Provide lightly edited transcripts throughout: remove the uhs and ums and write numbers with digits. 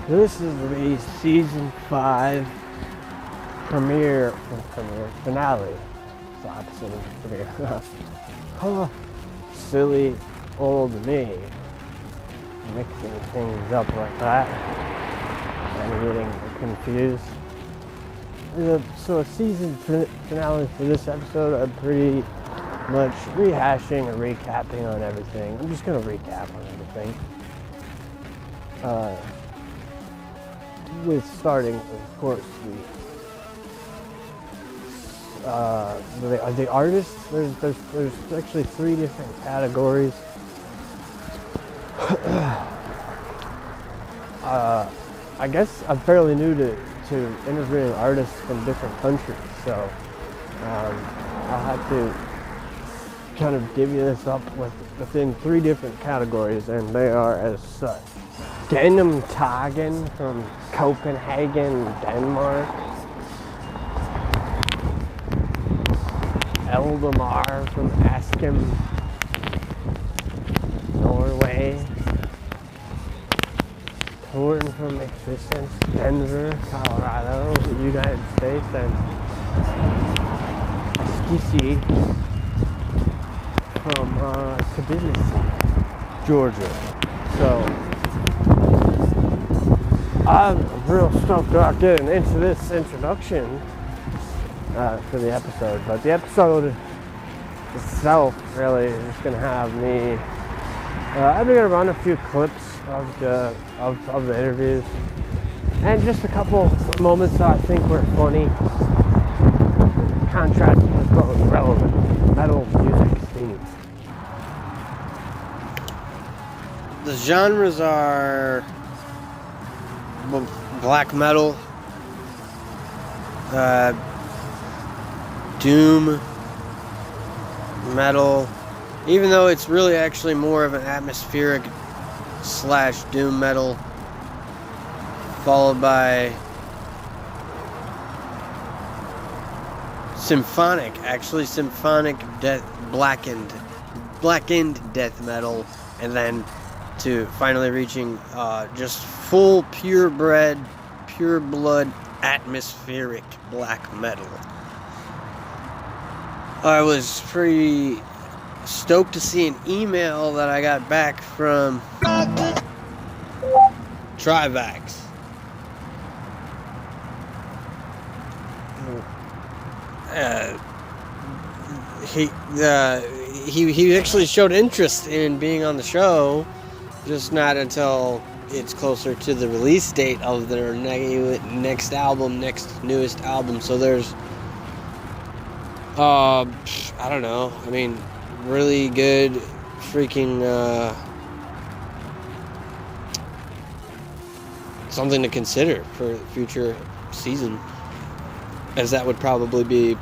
This is the season 5 finale. It's the opposite of premiere. Oh, silly old me. Mixing things up like that and getting confused. So a season finale for this episode, I'm pretty much rehashing and recapping on everything. I'm just going to recap on everything. With starting, of course, the artists. There's actually 3 different categories. I guess I'm fairly new to interviewing artists from different countries, so I'll have to kind of divvy this up within 3 different categories, and they are as such. Genimtagen from Copenhagen, Denmark. Eldamar from Askim, Norway. Torn from Existence, Denver, Colorado, the United States, and Skisi from Tbilisi, Georgia. So I'm real stoked about getting into this introduction for the episode, but the episode itself really is just going to have me. I'm going to run a few clips of the interviews and just a couple moments that I think were funny, contrasted with what was relevant metal music scene. The genres are black metal, doom metal, even though it's really actually more of an atmospheric / doom metal, followed by symphonic death, blackened death metal, and then to finally reaching just full pure blood atmospheric black metal. I was pretty stoked to see an email that I got back from Trivax. He actually showed interest in being on the show, just not until it's closer to the release date of their newest album. So there's I don't know. I mean, really good freaking something to consider for the future season, as that would probably be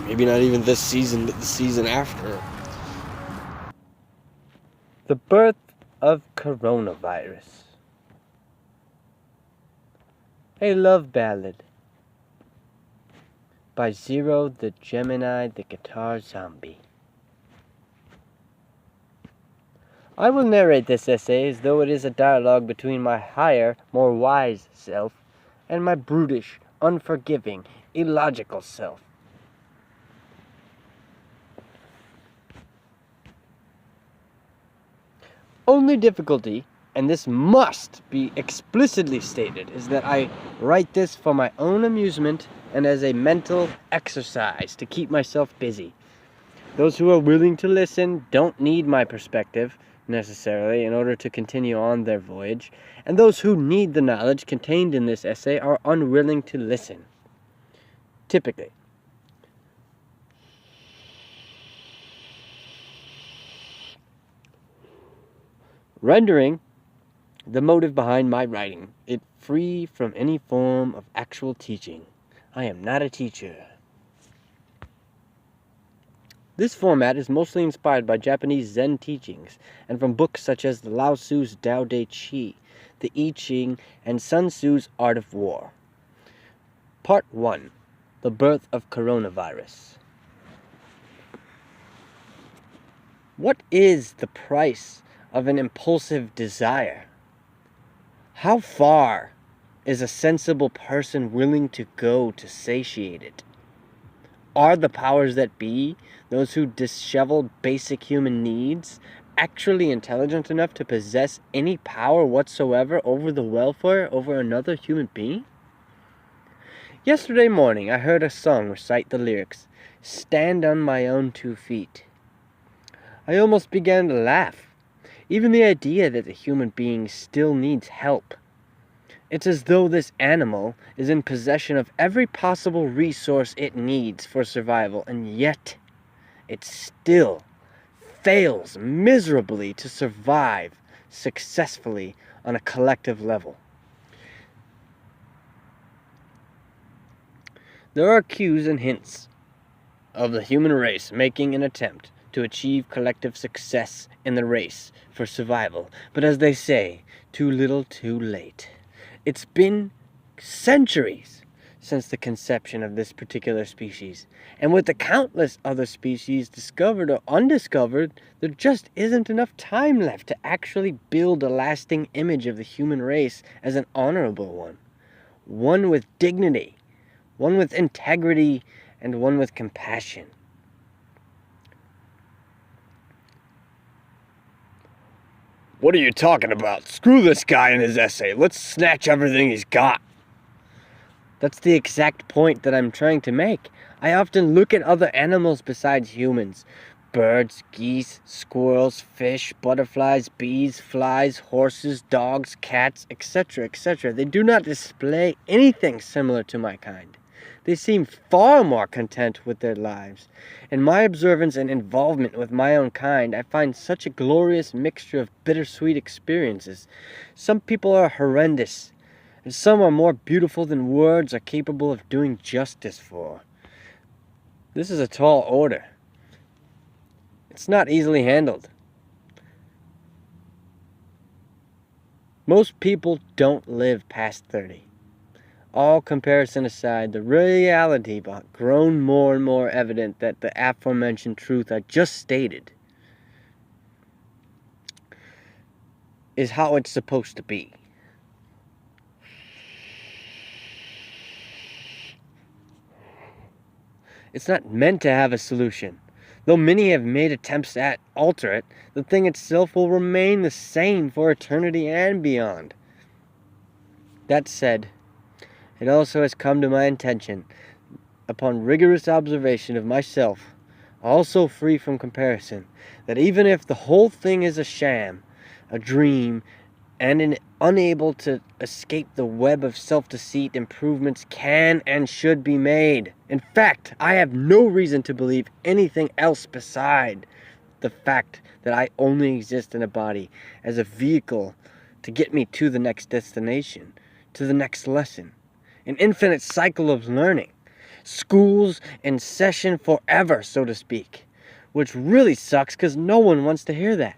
maybe not even this season, but the season after. The birth of coronavirus. A love ballad by Zero the GemInEye the Guitar Zombie. I will narrate this essay as though it is a dialogue between my higher, more wise self and my brutish, unforgiving, illogical self. Only difficulty, and this must be explicitly stated, is that I write this for my own amusement and as a mental exercise to keep myself busy. Those who are willing to listen don't need my perspective, necessarily, in order to continue on their voyage, and those who need the knowledge contained in this essay are unwilling to listen. Typically. Rendering the motive behind my writing it free from any form of actual teaching. I am not a teacher. This format is mostly inspired by Japanese Zen teachings and from books such as Lao Tzu's Tao Te Chi, the I Ching, and Sun Tzu's Art of War. Part 1. The birth of coronavirus. What is the price of an impulsive desire? How far is a sensible person willing to go to satiate it? Are the powers that be, those who dishevel basic human needs, actually intelligent enough to possess any power whatsoever over the welfare over another human being? Yesterday morning I heard a song recite the lyrics, "Stand on my own 2 feet." I almost began to laugh. Even the idea that the human being still needs help. It's as though this animal is in possession of every possible resource it needs for survival, and yet it still fails miserably to survive successfully on a collective level. There are cues and hints of the human race making an attempt to achieve collective success in the race for survival, but as they say, too little too late. It's been centuries since the conception of this particular species, and with the countless other species discovered or undiscovered, there just isn't enough time left to actually build a lasting image of the human race as an honorable one. One with dignity, one with integrity, and one with compassion. What are you talking about? Screw this guy and his essay. Let's snatch everything he's got. That's the exact point that I'm trying to make. I often look at other animals besides humans. Birds, geese, squirrels, fish, butterflies, bees, flies, horses, dogs, cats, etc., etc. They do not display anything similar to my kind. They seem far more content with their lives. In my observance and involvement with my own kind, I find such a glorious mixture of bittersweet experiences. Some people are horrendous, and some are more beautiful than words are capable of doing justice for. This is a tall order. It's not easily handled. Most people don't live past 30. All comparison aside, the reality grown more and more evident that the aforementioned truth I just stated is how it's supposed to be. It's not meant to have a solution. Though many have made attempts to alter it, the thing itself will remain the same for eternity and beyond. That said, it also has come to my attention, upon rigorous observation of myself, also free from comparison, that even if the whole thing is a sham, a dream, and unable to escape the web of self-deceit, improvements can and should be made. In fact, I have no reason to believe anything else beside the fact that I only exist in a body as a vehicle to get me to the next destination, to the next lesson. An infinite cycle of learning. Schools in session forever, so to speak. Which really sucks because no one wants to hear that.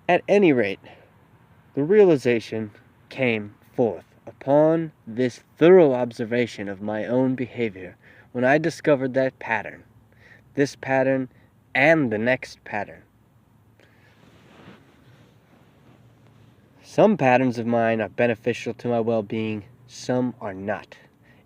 At any rate, the realization came forth upon this thorough observation of my own behavior when I discovered that pattern. This pattern and the next pattern. Some patterns of mine are beneficial to my well-being, some are not.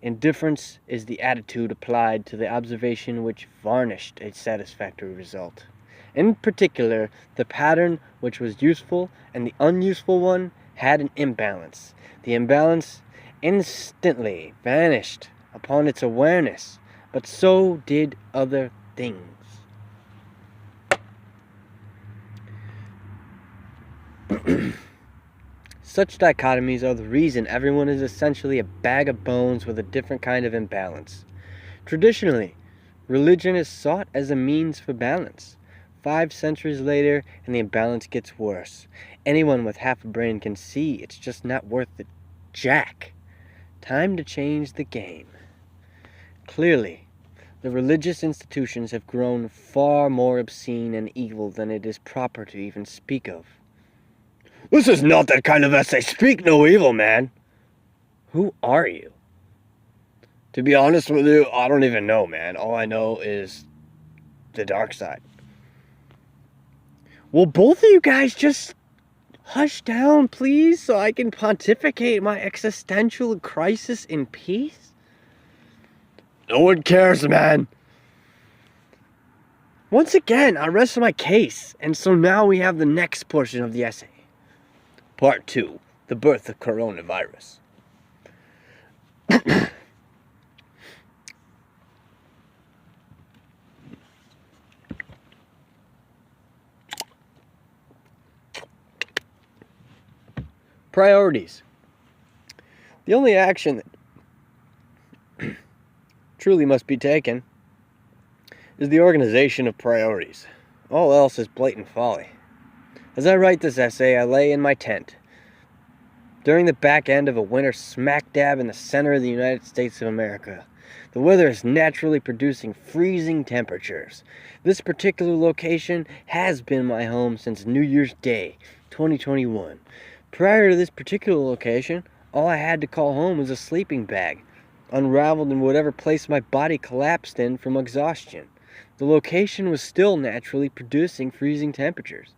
Indifference is the attitude applied to the observation which varnished a satisfactory result. In particular, the pattern which was useful and the unuseful one had an imbalance. The imbalance instantly vanished upon its awareness, but so did other things. Such dichotomies are the reason everyone is essentially a bag of bones with a different kind of imbalance. Traditionally, religion is sought as a means for balance. 5 centuries later, and the imbalance gets worse. Anyone with half a brain can see it's just not worth the jack. Time to change the game. Clearly, the religious institutions have grown far more obscene and evil than it is proper to even speak of. This is not that kind of essay. Speak no evil, man. Who are you? To be honest with you, I don't even know, man. All I know is the dark side. Will both of you guys just hush down, please, so I can pontificate my existential crisis in peace? No one cares, man. Once again, I rest my case, and so now we have the next portion of the essay. Part 2, the birth of coronavirus. Priorities. The only action that truly must be taken is the organization of priorities. All else is blatant folly. As I write this essay, I lay in my tent during the back end of a winter smack dab in the center of the United States of America. The weather is naturally producing freezing temperatures. This particular location has been my home since New Year's Day, 2021. Prior to this particular location, all I had to call home was a sleeping bag, unraveled in whatever place my body collapsed in from exhaustion. The location was still naturally producing freezing temperatures.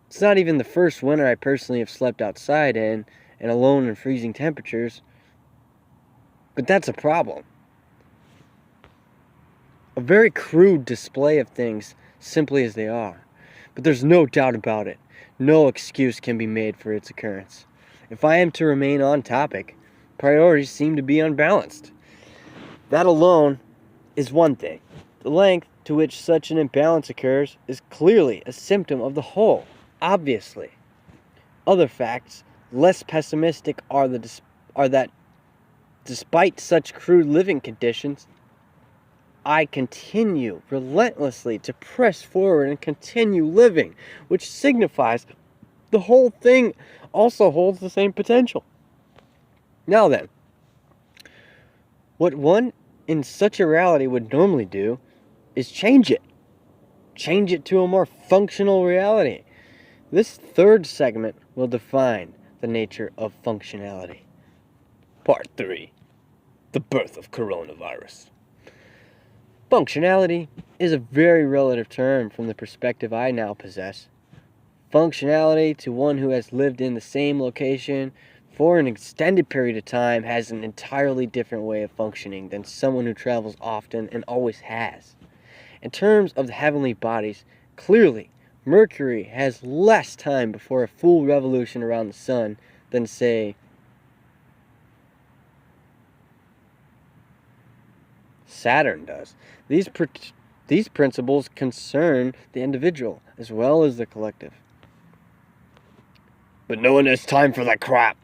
It's not even the first winter I personally have slept outside in and alone in freezing temperatures, but that's a problem. A very crude display of things simply as they are, but there's no doubt about it. No excuse can be made for its occurrence. If I am to remain on topic, priorities seem to be unbalanced. That alone is one thing. The length to which such an imbalance occurs is clearly a symptom of the whole, obviously. Other facts, less pessimistic, are that despite such crude living conditions, I continue relentlessly to press forward and continue living, which signifies the whole thing also holds the same potential. Now then, what one in such a reality would normally do is change it. Change it to a more functional reality. This third segment will define the nature of functionality. Part 3, the birth of coronavirus. Functionality is a very relative term from the perspective I now possess. Functionality to one who has lived in the same location for an extended period of time has an entirely different way of functioning than someone who travels often and always has. In terms of the heavenly bodies, clearly Mercury has less time before a full revolution around the sun than, say, Saturn does. These principles concern the individual as well as the collective. But no one has time for that crap.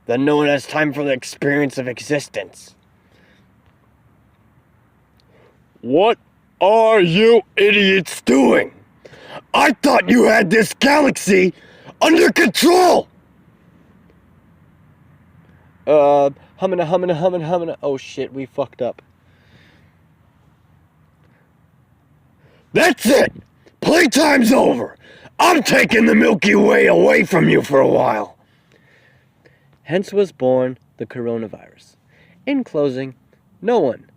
Then no one has time for the experience of existence. What are you idiots doing? I thought you had this galaxy under control! Humming. Oh shit, we fucked up. That's it! Playtime's over! I'm taking the Milky Way away from you for a while! Hence was born the coronavirus. In closing, no one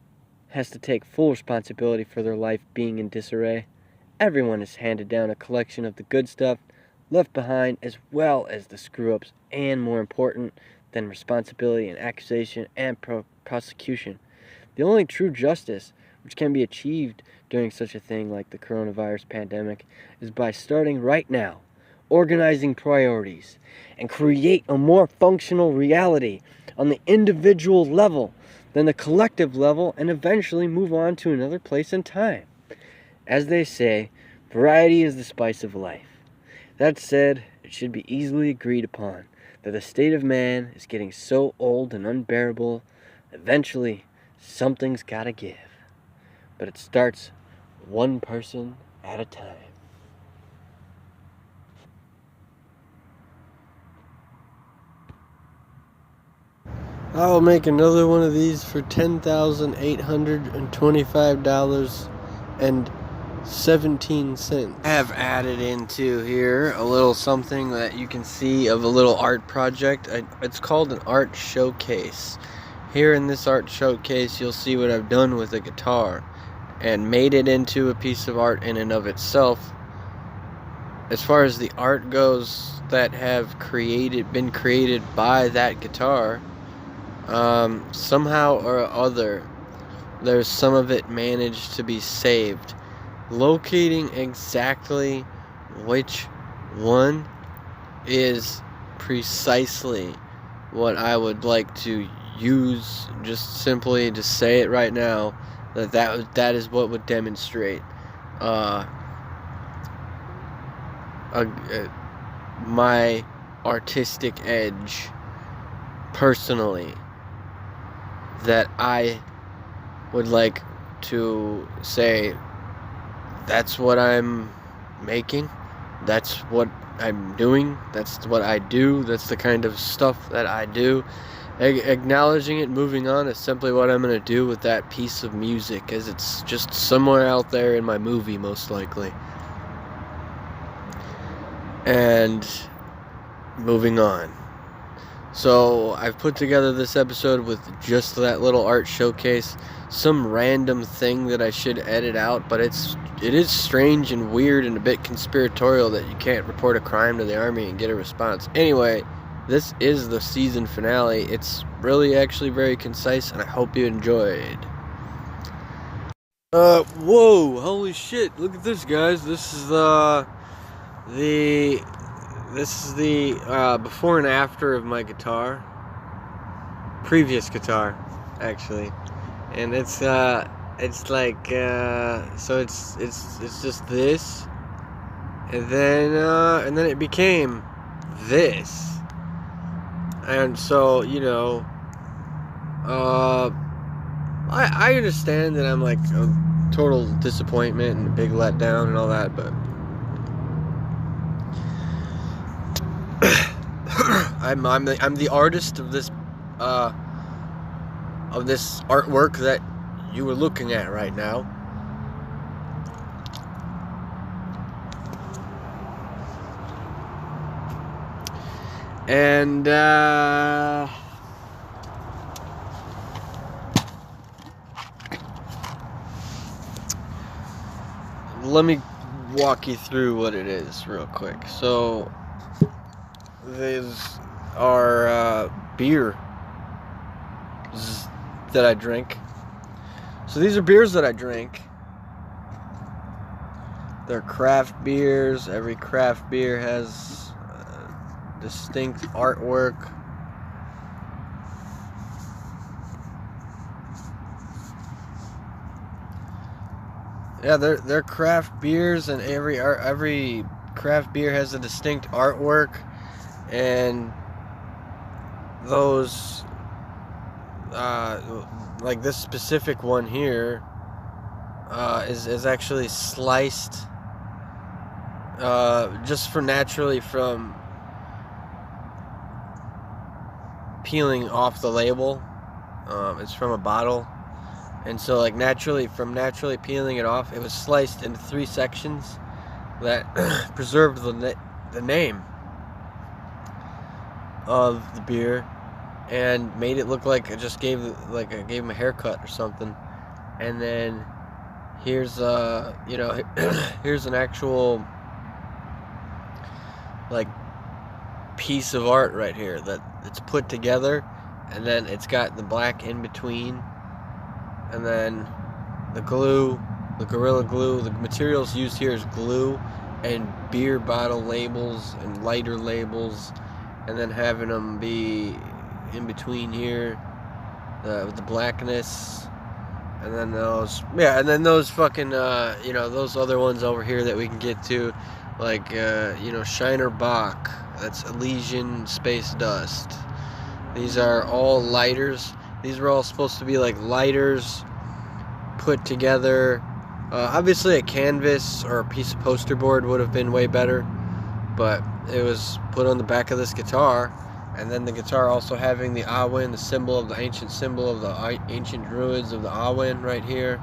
has to take full responsibility for their life being in disarray. Everyone is handed down a collection of the good stuff left behind, as well as the screw-ups, and more important than responsibility and accusation and prosecution. The only true justice which can be achieved during such a thing like the coronavirus pandemic is by starting right now, organizing priorities, and create a more functional reality on the individual level than the collective level, and eventually move on to another place and time. As they say, variety is the spice of life. That said, it should be easily agreed upon that the state of man is getting so old and unbearable, eventually something's gotta give. But it starts one person at a time. I'll make another one of these for $10,825.17. I have added into here a little something that you can see of a little art project. It's called an art showcase. here in this art showcase, you'll see what I've done with the guitar and made it into a piece of art in and of itself. As far as the art goes that have been created by that guitar, somehow or other, there's some of it managed to be saved. Locating exactly which one is precisely what I would like to use, just simply to say it right now, that is what would demonstrate my artistic edge personally, that I would like to say that's what I'm making, that's what I'm doing, that's what I do, that's the kind of stuff that I do. Acknowledging it, moving on, is simply what I'm going to do with that piece of music, as it's just somewhere out there in my movie, most likely. And moving on. So I've put together this episode with just that little art showcase, some random thing that I should edit out, but it is strange and weird and a bit conspiratorial that you can't report a crime to the army and get a response. Anyway, this is the season finale. It's really actually very concise, and I hope you enjoyed. Whoa, holy shit, look at this, guys. This is the before and after of my guitar. Previous guitar, actually. And it's like, so it's just this, and then it became this. And so, you know, I understand that I'm like a total disappointment and a big letdown and all that, but I'm the artist of this artwork that you are looking at right now. And let me walk you through what it is real quick. So these are beer that I drink. So these are beers that I drink. They're craft beers. Every craft beer has distinct artwork. Yeah, they're craft beers, and every craft beer has a distinct artwork, and those like this specific one here is actually sliced just naturally from peeling off the label. It's from a bottle, and so like naturally peeling it off, it was sliced into 3 sections that preserved the name of the beer and made it look like I just gave him a haircut or something. And then here's here's an actual like piece of art right here that it's put together, and then it's got the black in between, and then the glue, the Gorilla Glue. The materials used here is glue and beer bottle labels and lighter labels, and then having them be in between here with the blackness, and then those fucking those other ones over here that we can get to, like Shiner Bach, that's Elysian Space Dust. These are all lighters. These were all supposed to be like lighters put together. Obviously a canvas or a piece of poster board would have been way better, but it was put on the back of this guitar, and then the guitar also having the Awen, the ancient symbol of the ancient druids of the Awen right here.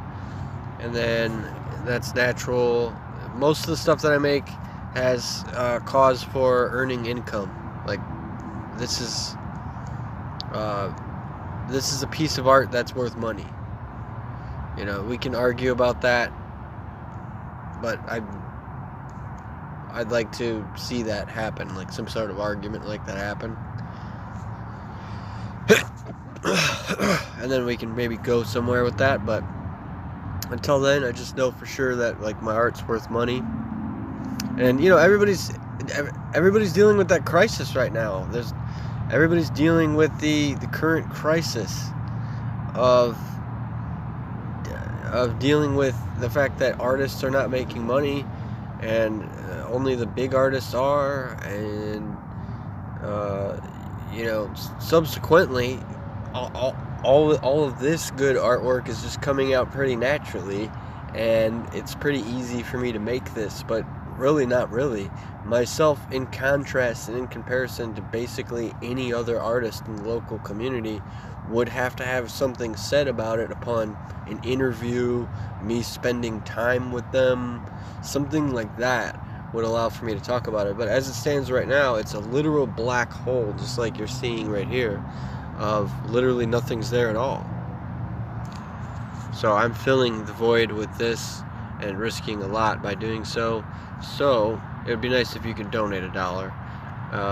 And then that's natural. Most of the stuff that I make has cause for earning income. Like this is this is a piece of art that's worth money. You know, we can argue about that, but I'd like to see that happen, like some sort of argument like that happen. And then we can maybe go somewhere with that, but until then, I just know for sure that, like, my art's worth money. And, you know, everybody's dealing with that crisis right now. Everybody's dealing with the current crisis of dealing with the fact that artists are not making money, and only the big artists are, and you know, subsequently, all of this good artwork is just coming out pretty naturally, and it's pretty easy for me to make this, but really not really. Myself, in contrast and in comparison to basically any other artist in the local community, would have to have something said about it upon an interview, me spending time with them, something like that would allow for me to talk about it. But as it stands right now, it's a literal black hole, just like you're seeing right here, of literally nothing's there at all. So I'm filling the void with this and risking a lot by doing so. So it would be nice if you could donate $1.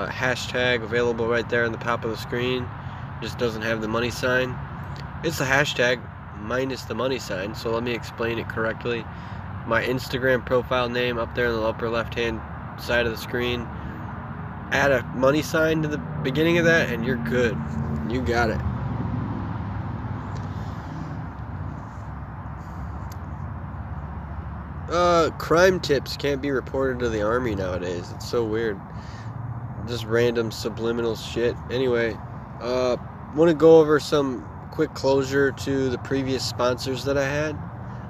Hashtag available right there on the top of the screen. Just doesn't have the money sign. It's the hashtag minus the money sign, so let me explain it correctly. My Instagram profile name up there in the upper left hand side of the screen. Add a money sign to the beginning of that and you're good. You got it. Crime tips can't be reported to the army nowadays. It's so weird. Just random subliminal shit. Anyway, want to go over some quick closure to the previous sponsors that I had,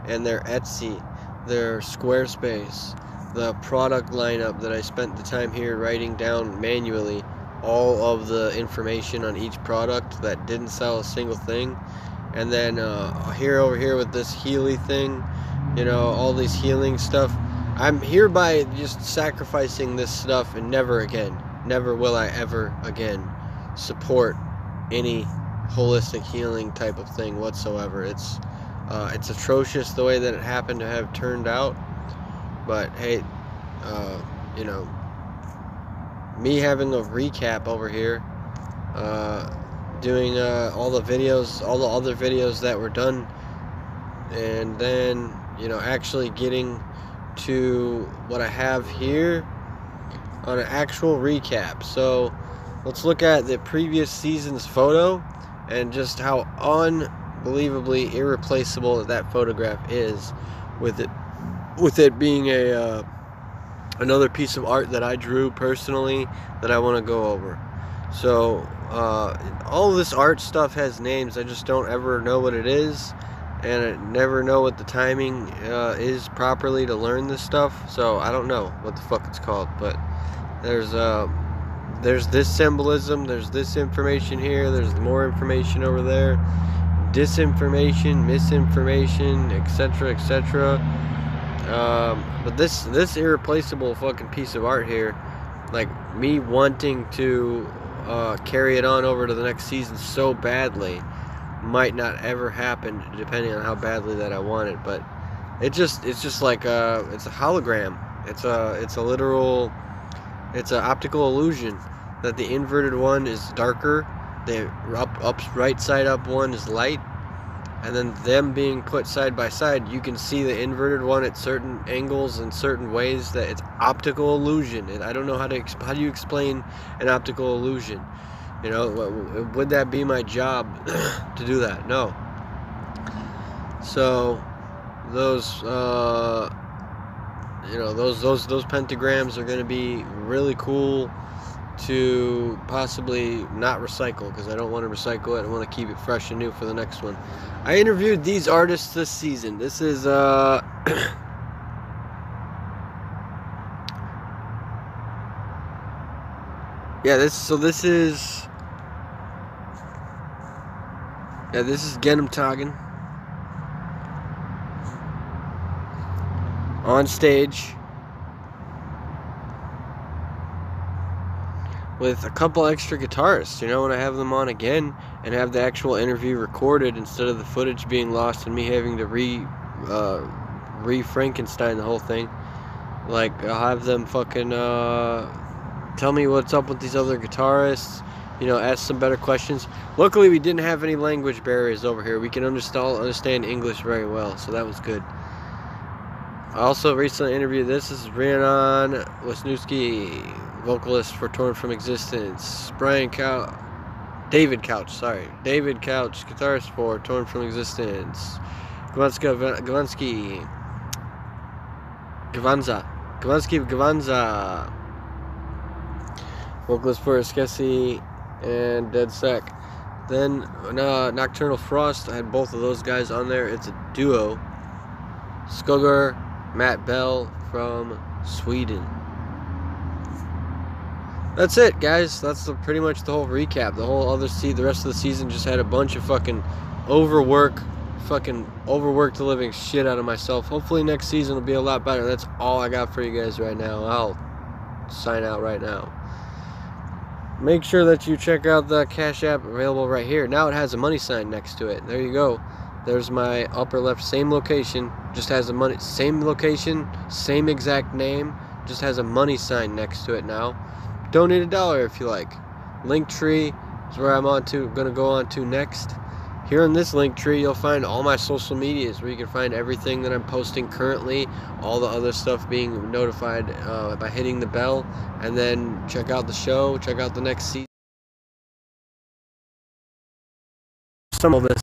and their Etsy, their Squarespace, the product lineup that I spent the time here writing down manually all of the information on each product that didn't sell a single thing, and then over here with this Healy thing, you know, all these healing stuff. I'm hereby just sacrificing this stuff, and never will I ever again support any holistic healing type of thing whatsoever. It's atrocious the way that it happened to have turned out, but hey, you know, me having a recap over here, doing all the videos, all the other videos that were done, and then, you know, actually getting to what I have here on an actual recap. So let's look at the previous season's photo and just how unbelievably irreplaceable that photograph is, with it being another piece of art that I drew personally that I want to go over. So all of this art stuff has names. I just don't ever know what it is, and I never know what the timing is properly to learn this stuff. So I don't know what the fuck it's called, but there's this symbolism, there's this information here, there's more information over there, disinformation, misinformation, etc., etc. But this irreplaceable fucking piece of art here, like, me wanting to carry it on over to the next season so badly, might not ever happen, depending on how badly that I want it. But it's just like it's a hologram. It's a literal, it's an optical illusion that the inverted one is darker, the right side up one is light, and then them being put side by side, you can see the inverted one at certain angles and certain ways. That it's optical illusion. And I don't know how do you explain an optical illusion? You know, would that be my job to do that? No. So those you know, those pentagrams are going to be really cool to possibly not recycle, because I don't want to recycle it. I want to keep it fresh and new for the next one. I interviewed these artists this season. This is this is GemInEye on stage with a couple extra guitarists, you know, when I have them on again and have the actual interview recorded instead of the footage being lost and me having to re-Frankenstein the whole thing. Like, I'll have them fucking tell me what's up with these other guitarists, you know, ask some better questions. Luckily, we didn't have any language barriers over here. We can understand English very well, so that was good. I also recently interviewed, this is Rhiannon Wisniewski, vocalist for Torn From Existence. David Couch, guitarist for Torn From Existence. Gavanski, vocalist for Skessy and Dead Sec. Then Nocturnal Frost, I had both of those guys on there. It's a duo. Skugger, Matt Bell from Sweden. That's it, guys. That's pretty much the whole recap. The rest of the season just had a bunch of fucking overworked the living shit out of myself. Hopefully next season will be a lot better. That's all I got for you guys right now. I'll sign out right now. Make sure that you check out the Cash App available right here. Now it has a money sign next to it. There you go. There's my upper left, same location, just has a same location, same exact name, just has a money sign next to it now. Donate $1 if you like. Linktree is where I'm gonna go on to next. Here in this link tree, you'll find all my social medias where you can find everything that I'm posting currently, all the other stuff being notified by hitting the bell, and then check out the show, check out the next season. Some of this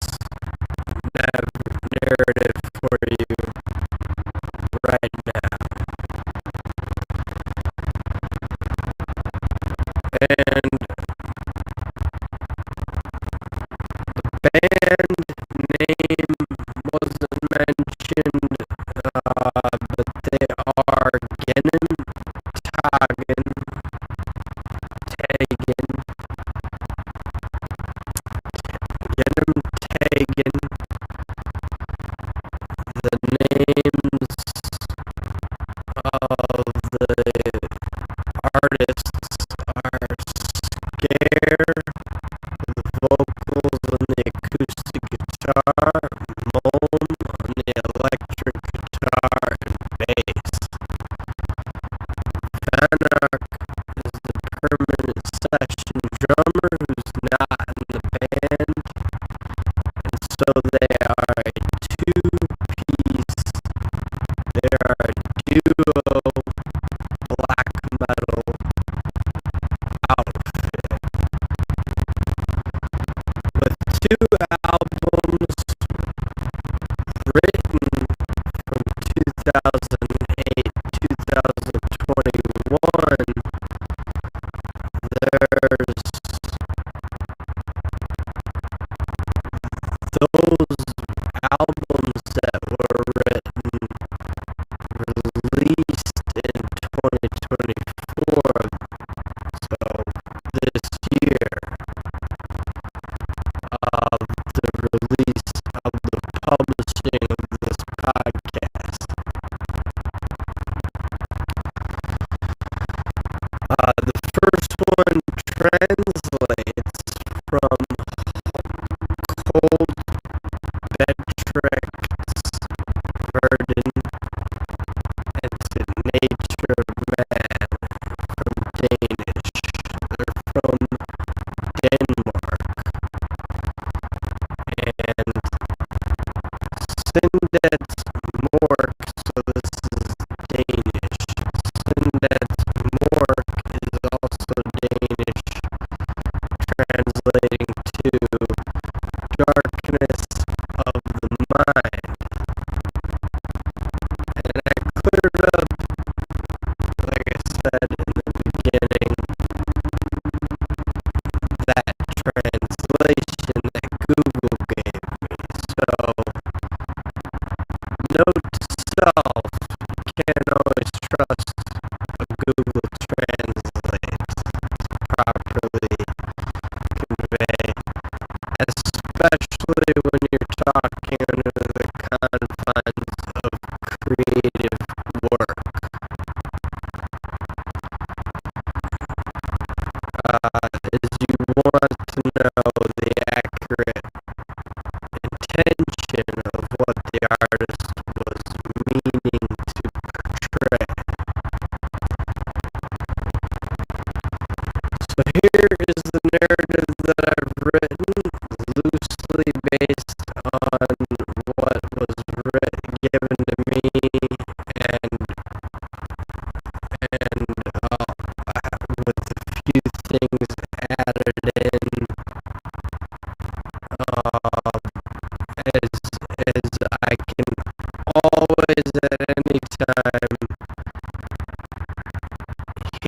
narrative for you right now. And the band name wasn't mentioned, but they are Tagen, the names of the artists are Scare, the vocals on the acoustic guitar, Moan on the electric guitar and bass. Fanak is the permanent session drummer who's not in the band, and so they are a two-piece, they are a duo black metal outfit with 2 albums written from 2008 2021. There's those albums that were written, released in 2024, so this year, of the release of the publishing of this podcast. The first one translates from Cold Bedtrecht's Burden and to Nature Man from Danish. They're from Denmark. And Sindets Mork, so this is Danish. Sindets Mork is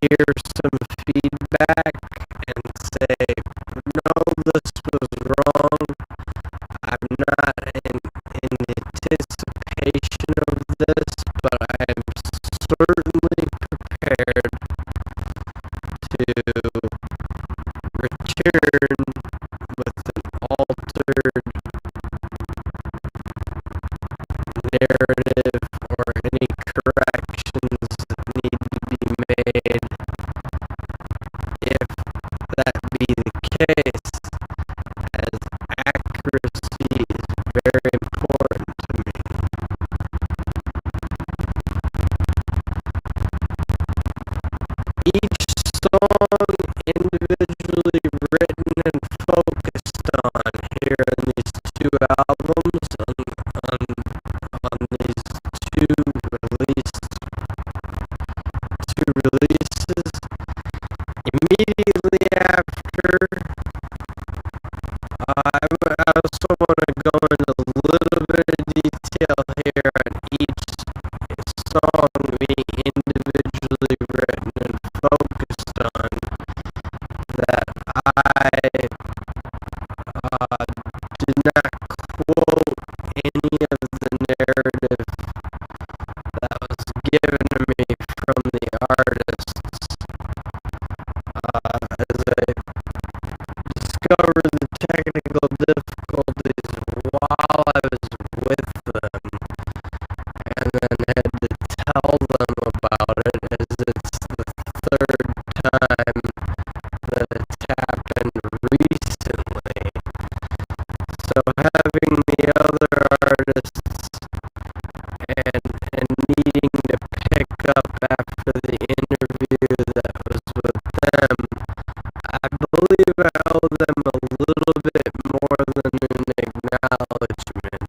hear some feedback and say, no, this was wrong. I'm not in anticipation of this, but I am certainly prepared to return with an altered narrative or any corrections that need to be made. If that be the case, as accuracy is very important to me. Each song individually written and focused on here in these two albums, on these two releases, immediately after, I also want to go into a little bit of detail here on each song being individually written and focused on, that I did not quote any of the narrative that was given to me from the artists. As I discovered the technical difficulties while I was with them, and then had to tell them about it, as it's the third time that it's happened recently. So having the other artists and needing to pick up after the interview that was with them, I believe I owe them a little bit more than an acknowledgement.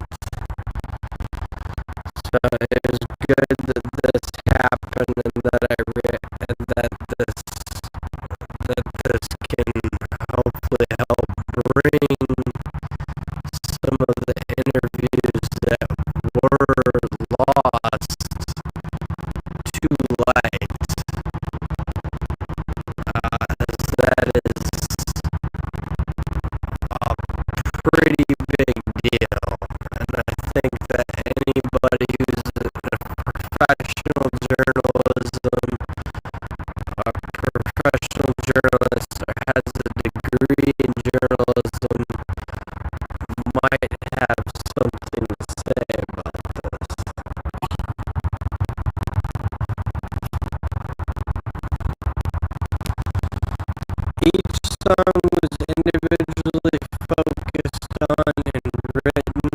So it was good that this happened and that this can hopefully help bring some of the interviews that were lost to light. As that is a pretty big deal, and I think that anybody who's a professional journalist or has a degree in journalism might have something to say about this. Each song was individually focused on and written,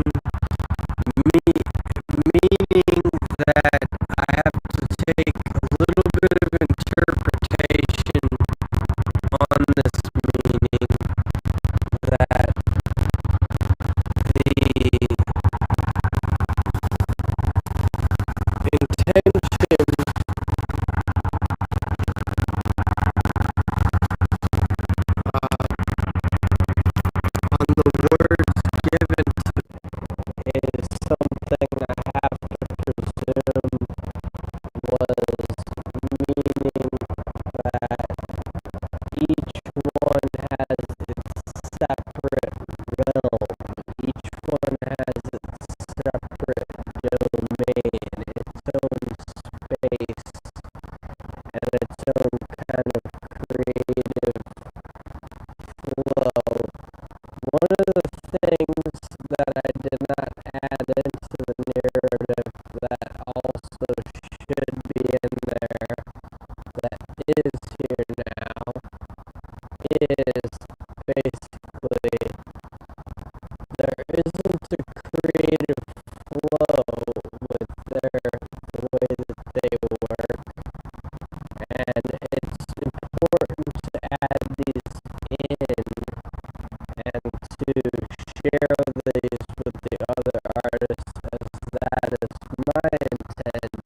meaning that I have to take a little bit of interpretation on this meaning, that the intention on the words given is something I have to presume was meaning that each one has its separate realm, each one has its separate domain, its own space, and its own kind of creative flow. One of the things that I did not add into the narrative that also should be in there, that is here now, is basically there isn't a creative flow with the way that they work, and it's important to add these in and to share these with the other artists, as that is my intent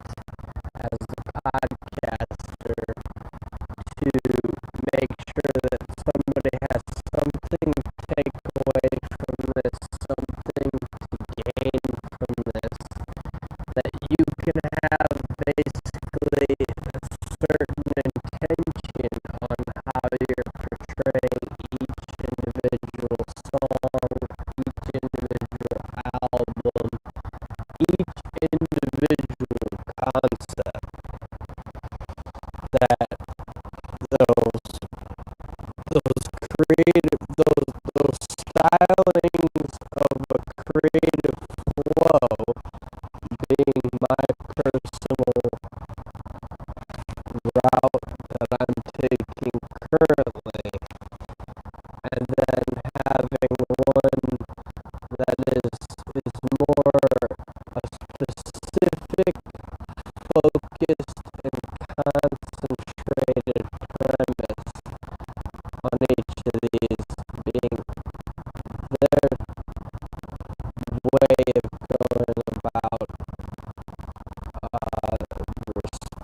at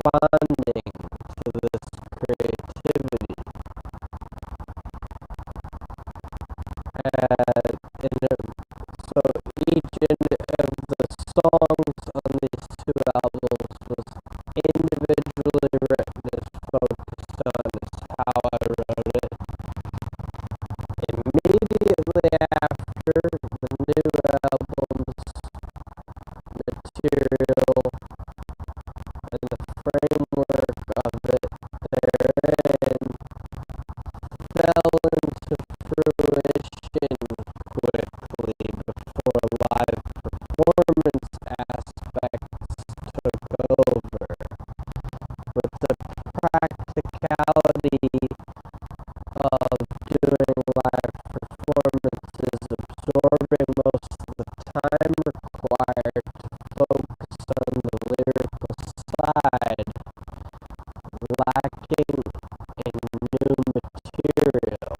responding to this creativity. So each of the songs on these two albums was individually written as focused on is how I wrote it. Immediately after the new album's material and the framework of it therein fell into fruition quickly before live performance aspects took over, with the practicality of doing live performances absorbing most of the time required to focus on the lyrical side, lacking in new material.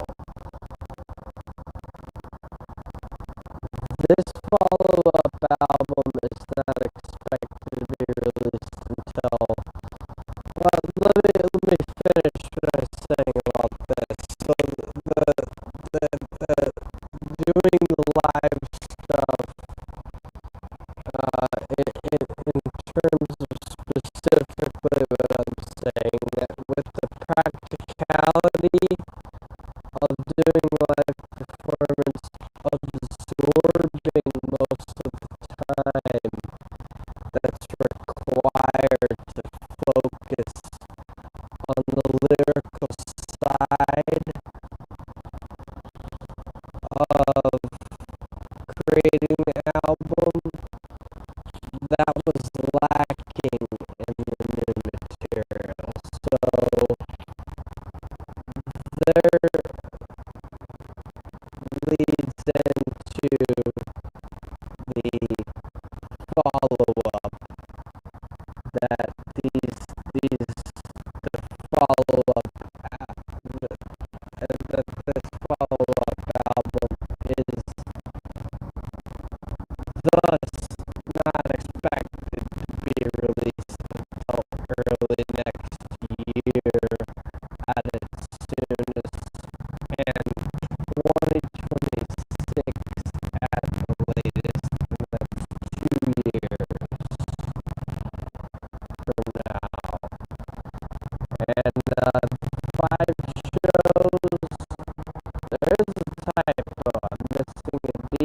This follow-up album is not expected to be released until, well, let me finish what I was saying about this. So doing the live stuff, in terms of specifically what I'm saying, that with the practicality of doing live performance, absorbing most of the time that's required to focus on the lyrical side of creating the album, that was lacking in the new material. So there leads into the follow-up that the follow-up that this follow-up album is thus not expected to be released until early next year at its soonest, and 2026 at the latest, and that's 2 years from now. And 5 shows, there's a typo, I'm missing a D.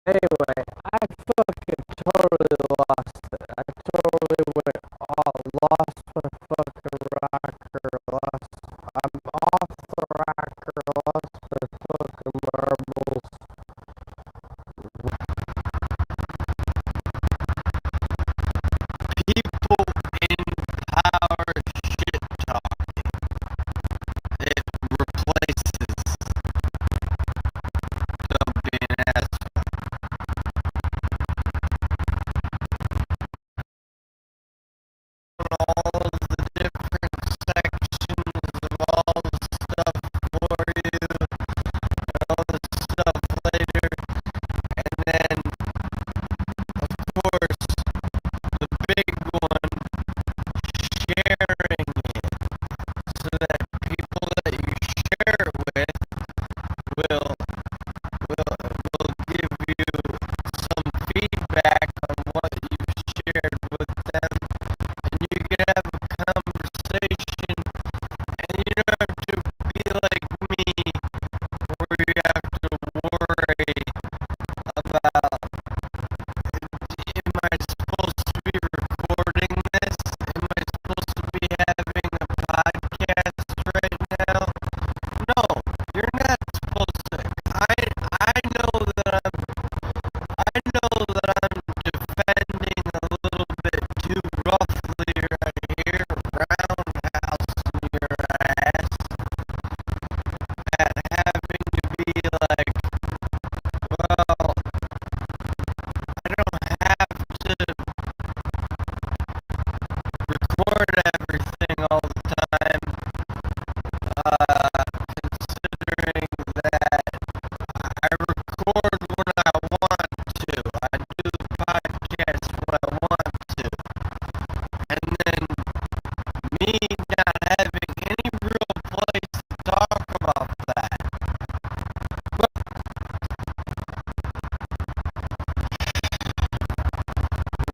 Anyway, I fucking totally lost it. I totally went all lost my fucking rocker, I'm off the rocker, lost my fucking marbles. People in power shit talking. It replaces don't be an asshole. All of the different sections of all the stuff for you, all the stuff later, and then, of course, the big one, sharing it, so that people that you share it with will give you some feedback on what you've shared with them, and you can have a conversation, and you don't have to be like me, where you have to worry about, am I supposed to be recording this? Am I supposed to be having a podcast right now? No, you're not supposed to. I know that I'm defending a little bit too roughly right here, roundhousing your ass, at having to be like, well, I don't have to record everything all the time, considering that I record when I want to. I do the podcast when I want to. And then me not having any real place to talk about that. But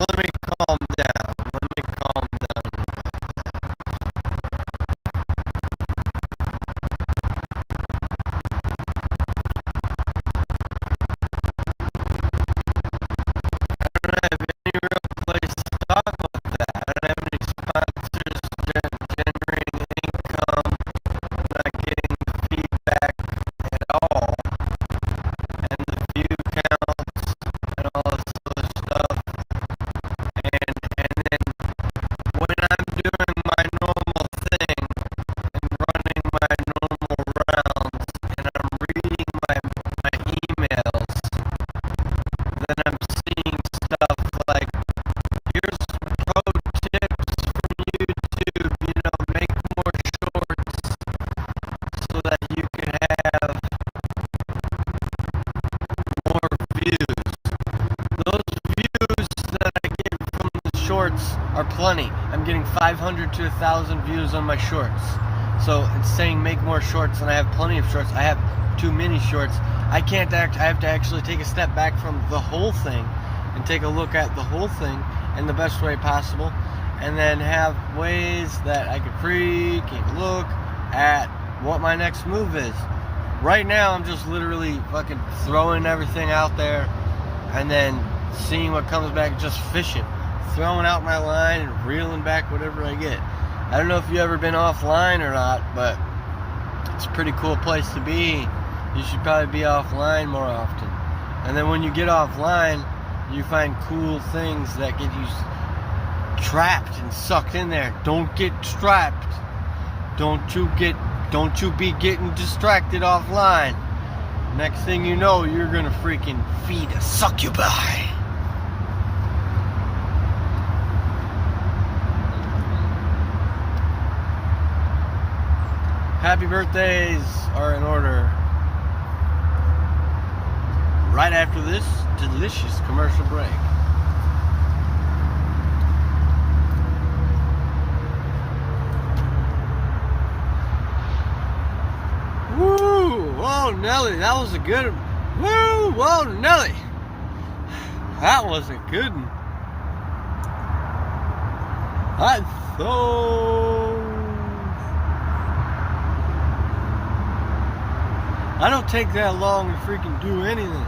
let me calm down. I don't have any real place to talk about that. I don't have any sponsors generating income. I'm not getting the feedback at all. And the view counts and all this other stuff. And then when I'm doing my normal thing and running my normal rounds and I'm reading my emails, then I'm seeing stuff like, here's pro tips from YouTube, make more shorts so that you can have more views. Those views that I get from the shorts are plenty. I'm getting 500 to 1,000 views on my shorts. So it's saying make more shorts, and I have plenty of shorts. I have too many shorts. I have to actually take a step back from the whole thing and take a look at the whole thing in the best way possible, and then have ways that I could freaking look at what my next move is. Right now, I'm just literally fucking throwing everything out there and then seeing what comes back, just fishing. Throwing out my line and reeling back whatever I get. I don't know if you've ever been offline or not, but it's a pretty cool place to be. You should probably be offline more often. And then when you get offline, you find cool things that get you trapped and sucked in there. Don't get trapped. Don't you be getting distracted offline. Next thing you know, you're gonna freaking feed a succubi. Happy birthdays are in order right after this delicious commercial break. Woo! Whoa, Nelly, that was a good one. Woo! Whoa, Nelly! That was a good one. I don't take that long to freaking do anything.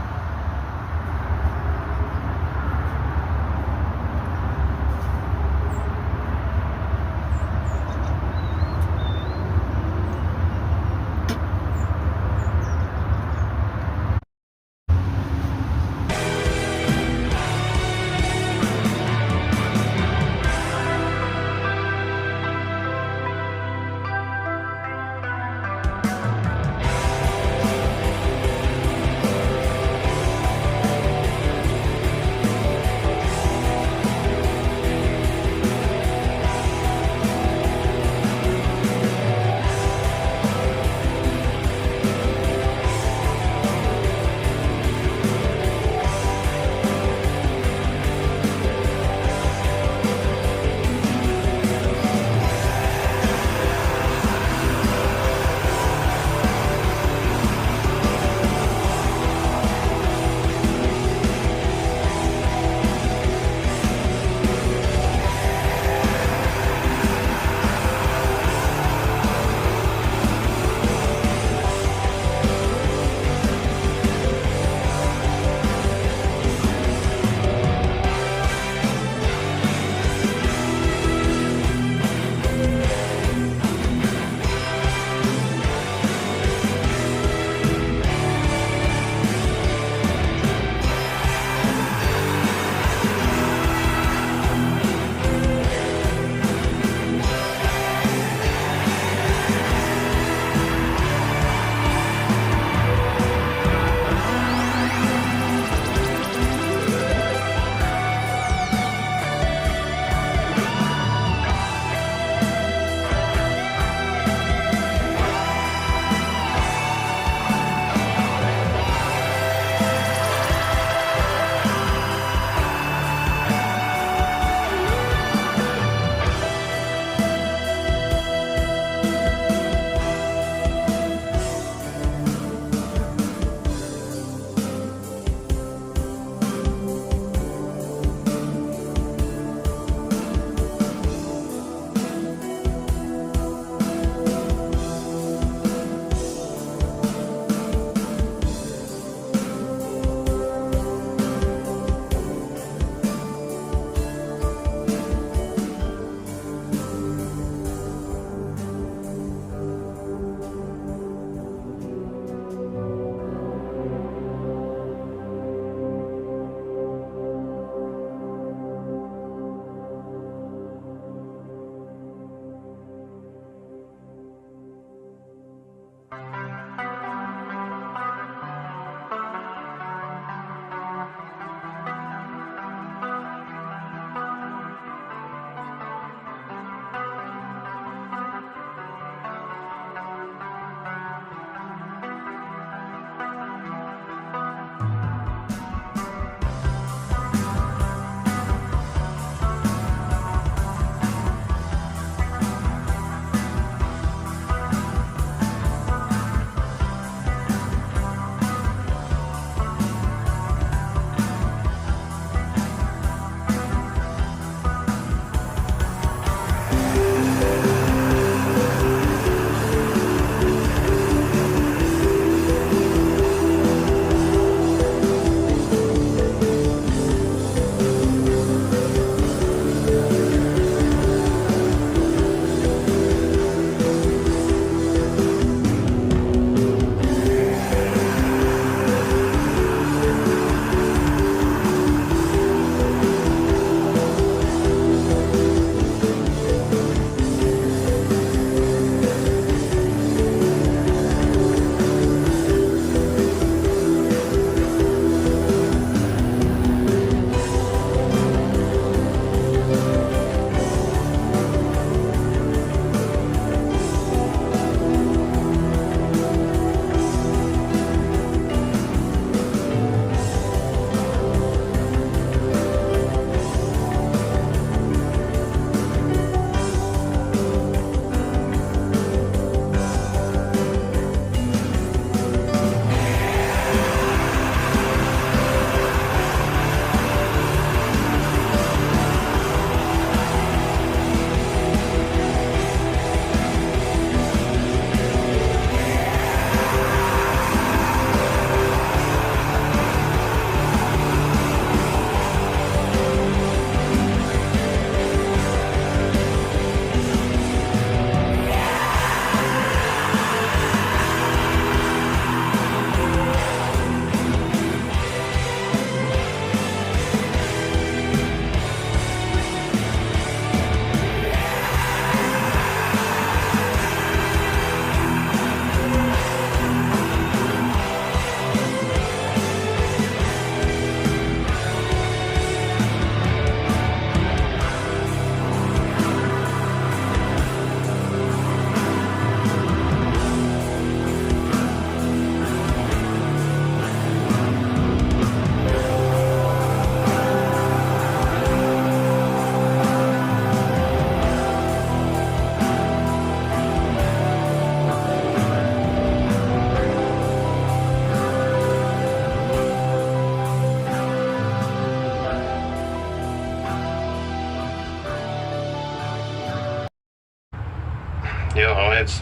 you know, it's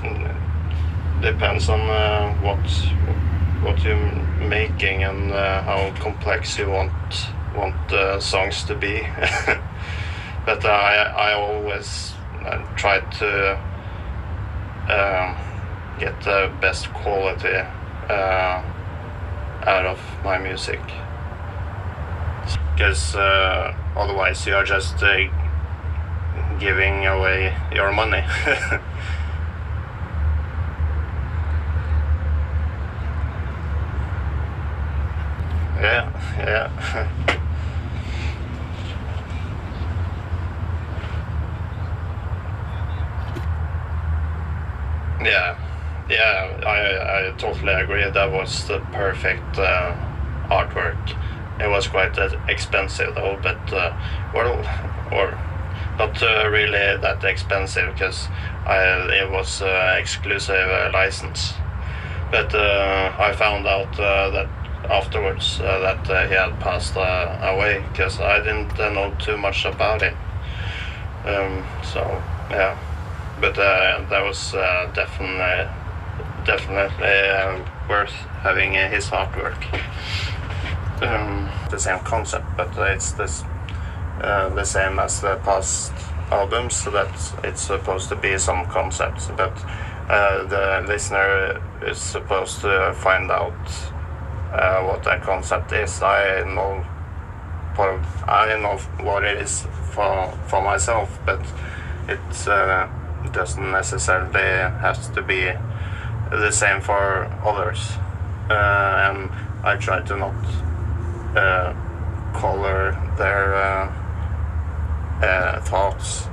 depends on what you're making and how complex you want songs to be. But I always try to get the best quality out of my music, because otherwise you are just giving away your money. Yeah. I totally agree. That was the perfect artwork. It was quite expensive though, but or not really that expensive, because it was exclusive license. But I found out that afterwards that he had passed away, because I didn't know too much about it. So yeah, but that was definitely worth having his artwork. The same concept, but it's the same as the past albums, so that it's supposed to be some concepts, but the listener is supposed to find out what that concept is. I know what it is for myself, but it doesn't necessarily have to be the same for others. And I try to not color their thoughts,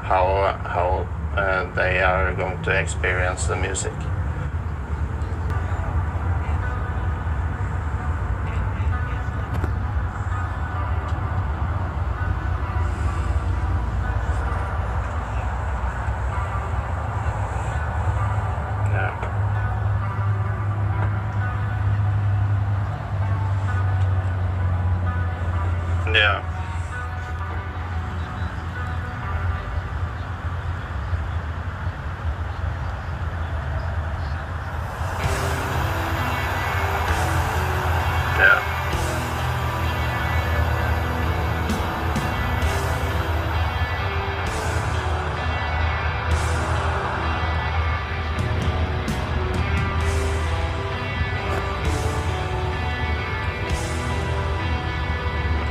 how they are going to experience the music. Yeah.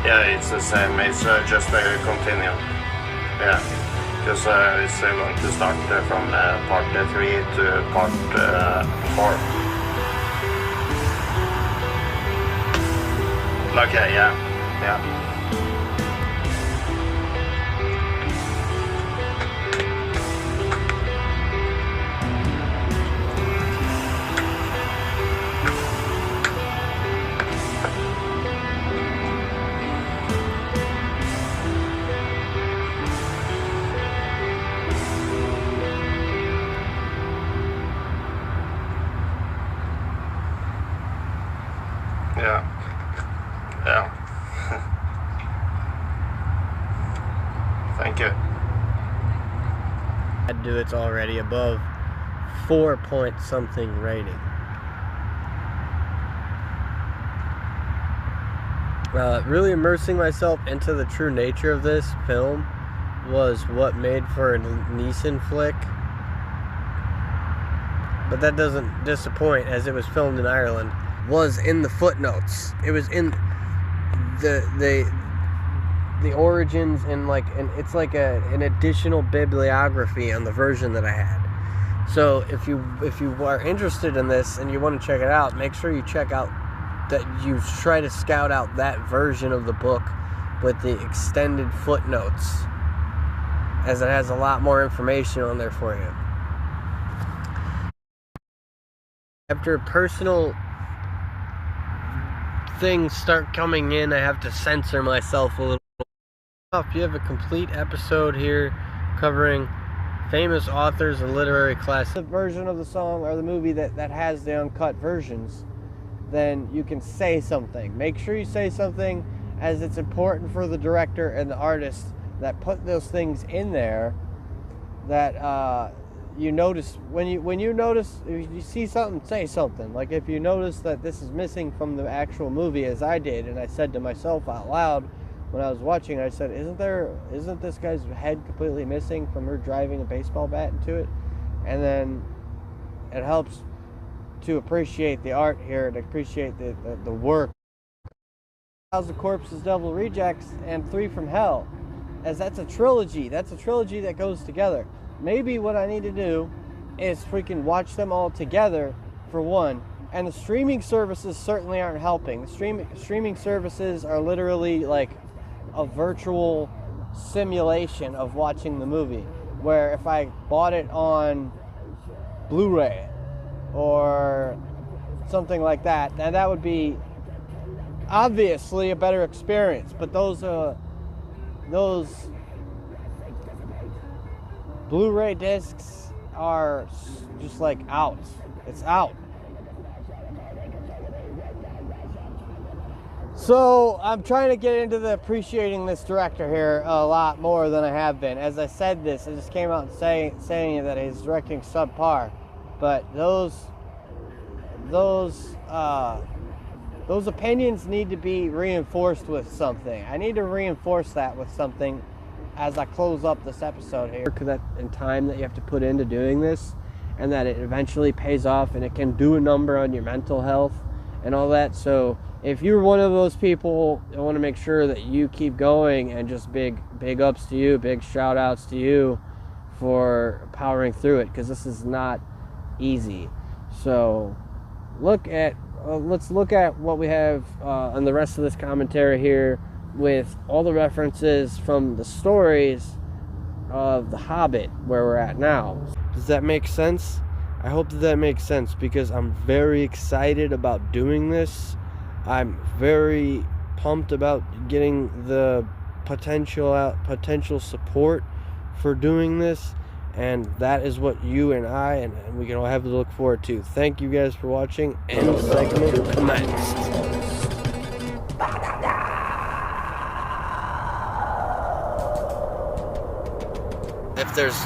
Yeah, it's the same. It's just a continue. Yeah, because it's going to start from part 3 to part 4. Okay, yeah. Yeah. Thank you. I'd do it's already above 4 point something rating. Really immersing myself into the true nature of this film was what made for a Neeson flick. But that doesn't disappoint, as it was filmed in Ireland. Was in the footnotes. It was in the origins, and it's like an additional bibliography on the version that I had. So if you are interested in this and you want to check it out, make sure you check out that you try to scout out that version of the book with the extended footnotes, as it has a lot more information on there for you. After personal things start coming in, I have to censor myself a little. If you have a complete episode here covering famous authors and literary classics, the version of the song or the movie that has the uncut versions, then you can say something. Make sure you say something, as it's important for the director and the artist that put those things in there that you notice when you notice, if you see something, say something. Like if you notice that this is missing from the actual movie, as I did, and I said to myself out loud when I was watching, I said, isn't this guy's head completely missing from her driving a baseball bat into it? And then it helps to appreciate the art here and appreciate the work. House of Corpses, Devil Rejects, and 3 from Hell, as that's a trilogy. That's a trilogy that goes together. Maybe what I need to do is freaking watch them all together for one. And the streaming services certainly aren't helping. The streaming services are literally like a virtual simulation of watching the movie, where if I bought it on Blu-ray or something like that, then that would be obviously a better experience. But those Blu-ray discs are just like out. It's out. So I'm trying to get into the appreciating this director here a lot more than I have been. As I said this, I just came out and saying that he's directing subpar. But those opinions need to be reinforced with something. I need to reinforce that with something as I close up this episode here. That in time that you have to put into doing this, and that it eventually pays off, and it can do a number on your mental health and all that. So if you're one of those people, I want to make sure that you keep going, and just big ups to you, big shout outs to you for powering through it, because this is not easy. So let's look at what we have on the rest of this commentary here, with all the references from the stories of The Hobbit, where we're at now. Does that make sense? I hope that makes sense, because I'm very excited about doing this. I'm very pumped about getting the potential support for doing this, and that is what you and I and we can all have to look forward to. Thank you guys for watching, and the segment commenced.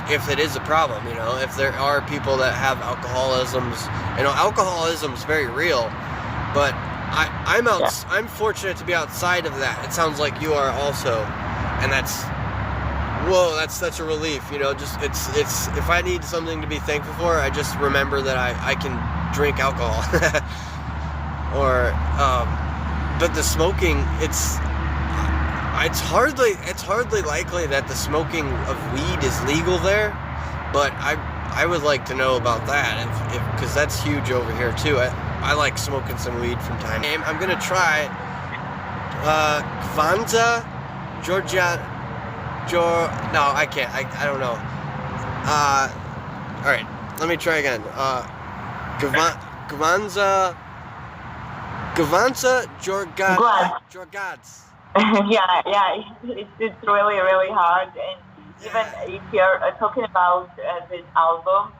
If it is a problem, if there are people that have alcoholisms, alcoholism's very real, but I'm fortunate to be outside of that. It sounds like you are also, and that's a relief, just it's if I need something to be thankful for, I just remember that I can drink alcohol. But the smoking, it's hardly likely that the smoking of weed is legal there, but I would like to know about that, because that's huge over here too. I like smoking some weed from time to time. I'm gonna try Kvanza Georgia. No, I can't. I don't know. All right, let me try again. Kvanza Jorgads. It's really, really hard. And even if you're talking about this album,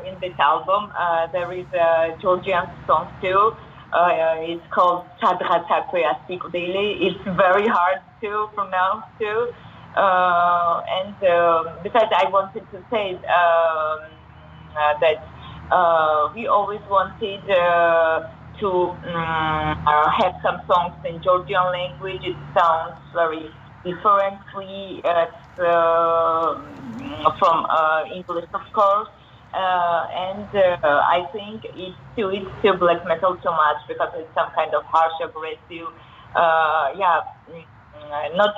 in this album, there is a Georgian song too. It's called Chadra Takoya Sikudili. It's very hard to pronounce too. And because I wanted to say that we always wanted to have some songs in Georgian language. It sounds very differently from English, of course. And I think it's still black metal too much, because it's some kind of harsh, aggressive. Not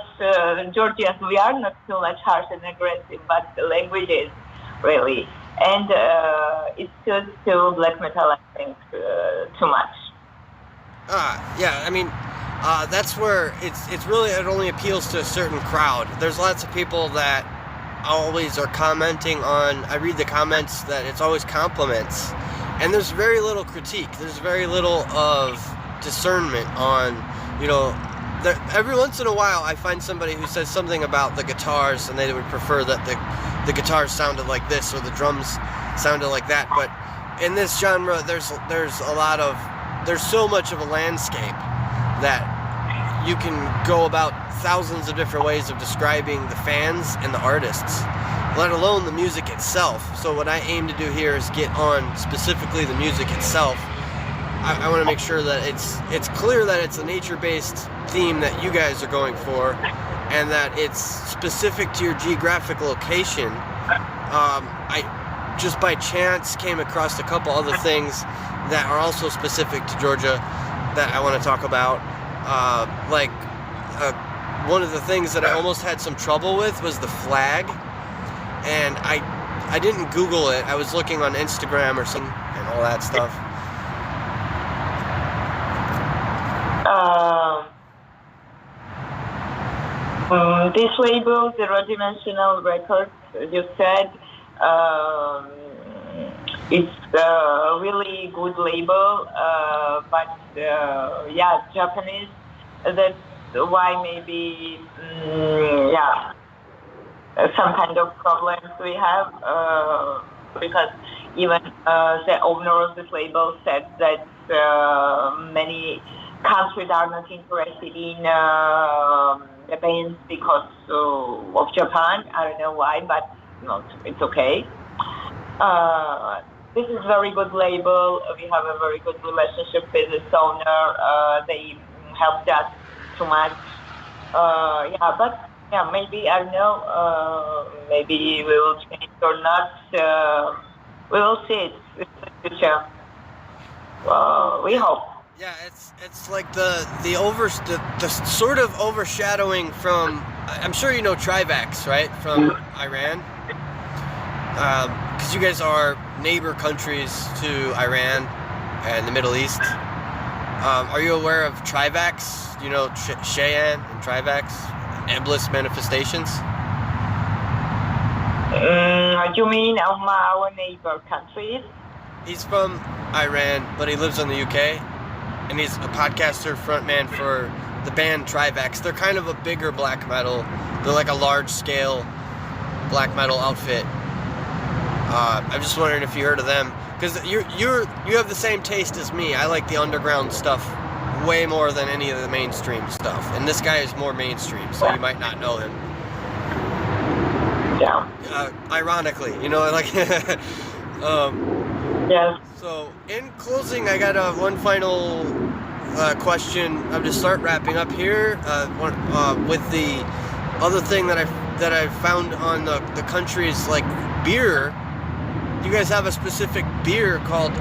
Georgians. We are not so much harsh and aggressive, but the language is really. And it's still black metal, I think, too much. That's where it only appeals to a certain crowd. There's lots of people that always are commenting on, I read the comments that it's always compliments, and there's very little critique. There's very little of discernment on, every once in a while I find somebody who says something about the guitars, and they would prefer that the guitars sounded like this or the drums sounded like that. But in this genre, there's so much of a landscape that you can go about thousands of different ways of describing the fans and the artists. let alone the music itself. So what I aim to do here is get on specifically the music itself. I want to make sure that it's clear that it's a nature-based theme that you guys are going for, and that it's specific to your geographic location. I just by chance came across a couple other things that are also specific to Georgia that I want to talk about. One of the things that I almost had some trouble with was the flag, and I didn't Google it. I was looking on Instagram or something and all that stuff. This label, zero-dimensional records, you said, it's a really good label, but yeah, Japanese, that's why maybe, some kind of problems we have, because even the owner of this label said that many countries are not interested in the bands because of Japan. I don't know why, but no, it's okay. This is a very good label. We have a very good relationship with the owner. They helped us too much. Maybe, I don't know, maybe we will change or not. We will see it in the future. We hope. Yeah, it's like the sort of overshadowing from, I'm sure you know Trivax, right, from Iran? Because you guys are neighbor countries to Iran and the Middle East. Are you aware of Trivax? You know Cheyenne and Trivax? Iblis manifestations? You mean our neighbor countries? He's from Iran, but he lives in the UK. And he's a podcaster, frontman for the band Trivax. They're kind of a bigger black metal. They're like a large-scale black metal outfit. I'm just wondering if you heard of them, because you have the same taste as me. I like the underground stuff way more than any of the mainstream stuff, and this guy is more mainstream, so you might not know him. Yeah. Ironically, you know, like. Yes. So, in closing, I got one final question. I'm just start wrapping up here with the other thing that I found on the country's like beer. You guys have a specific beer called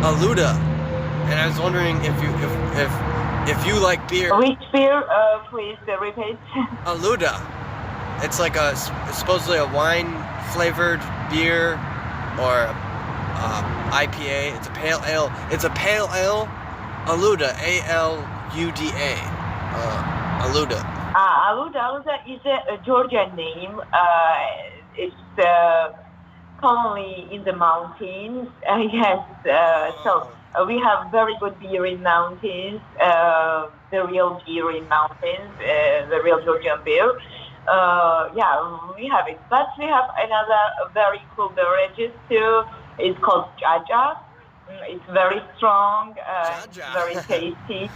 Aluda, and I was wondering if you like beer. Which beer? Please repeat. Aluda. It's like supposedly a wine flavored beer or IPA. It's a pale ale. It's a pale ale. Aluda. A-L-U-D-A. Aluda. Aluda is a Georgian name. It's commonly in the mountains. Yes. So we have very good beer in mountains. The real beer in mountains. The real Georgian beer. We have it. But we have another very cool beverages too. It's called Jaja. It's very strong. It's very tasty.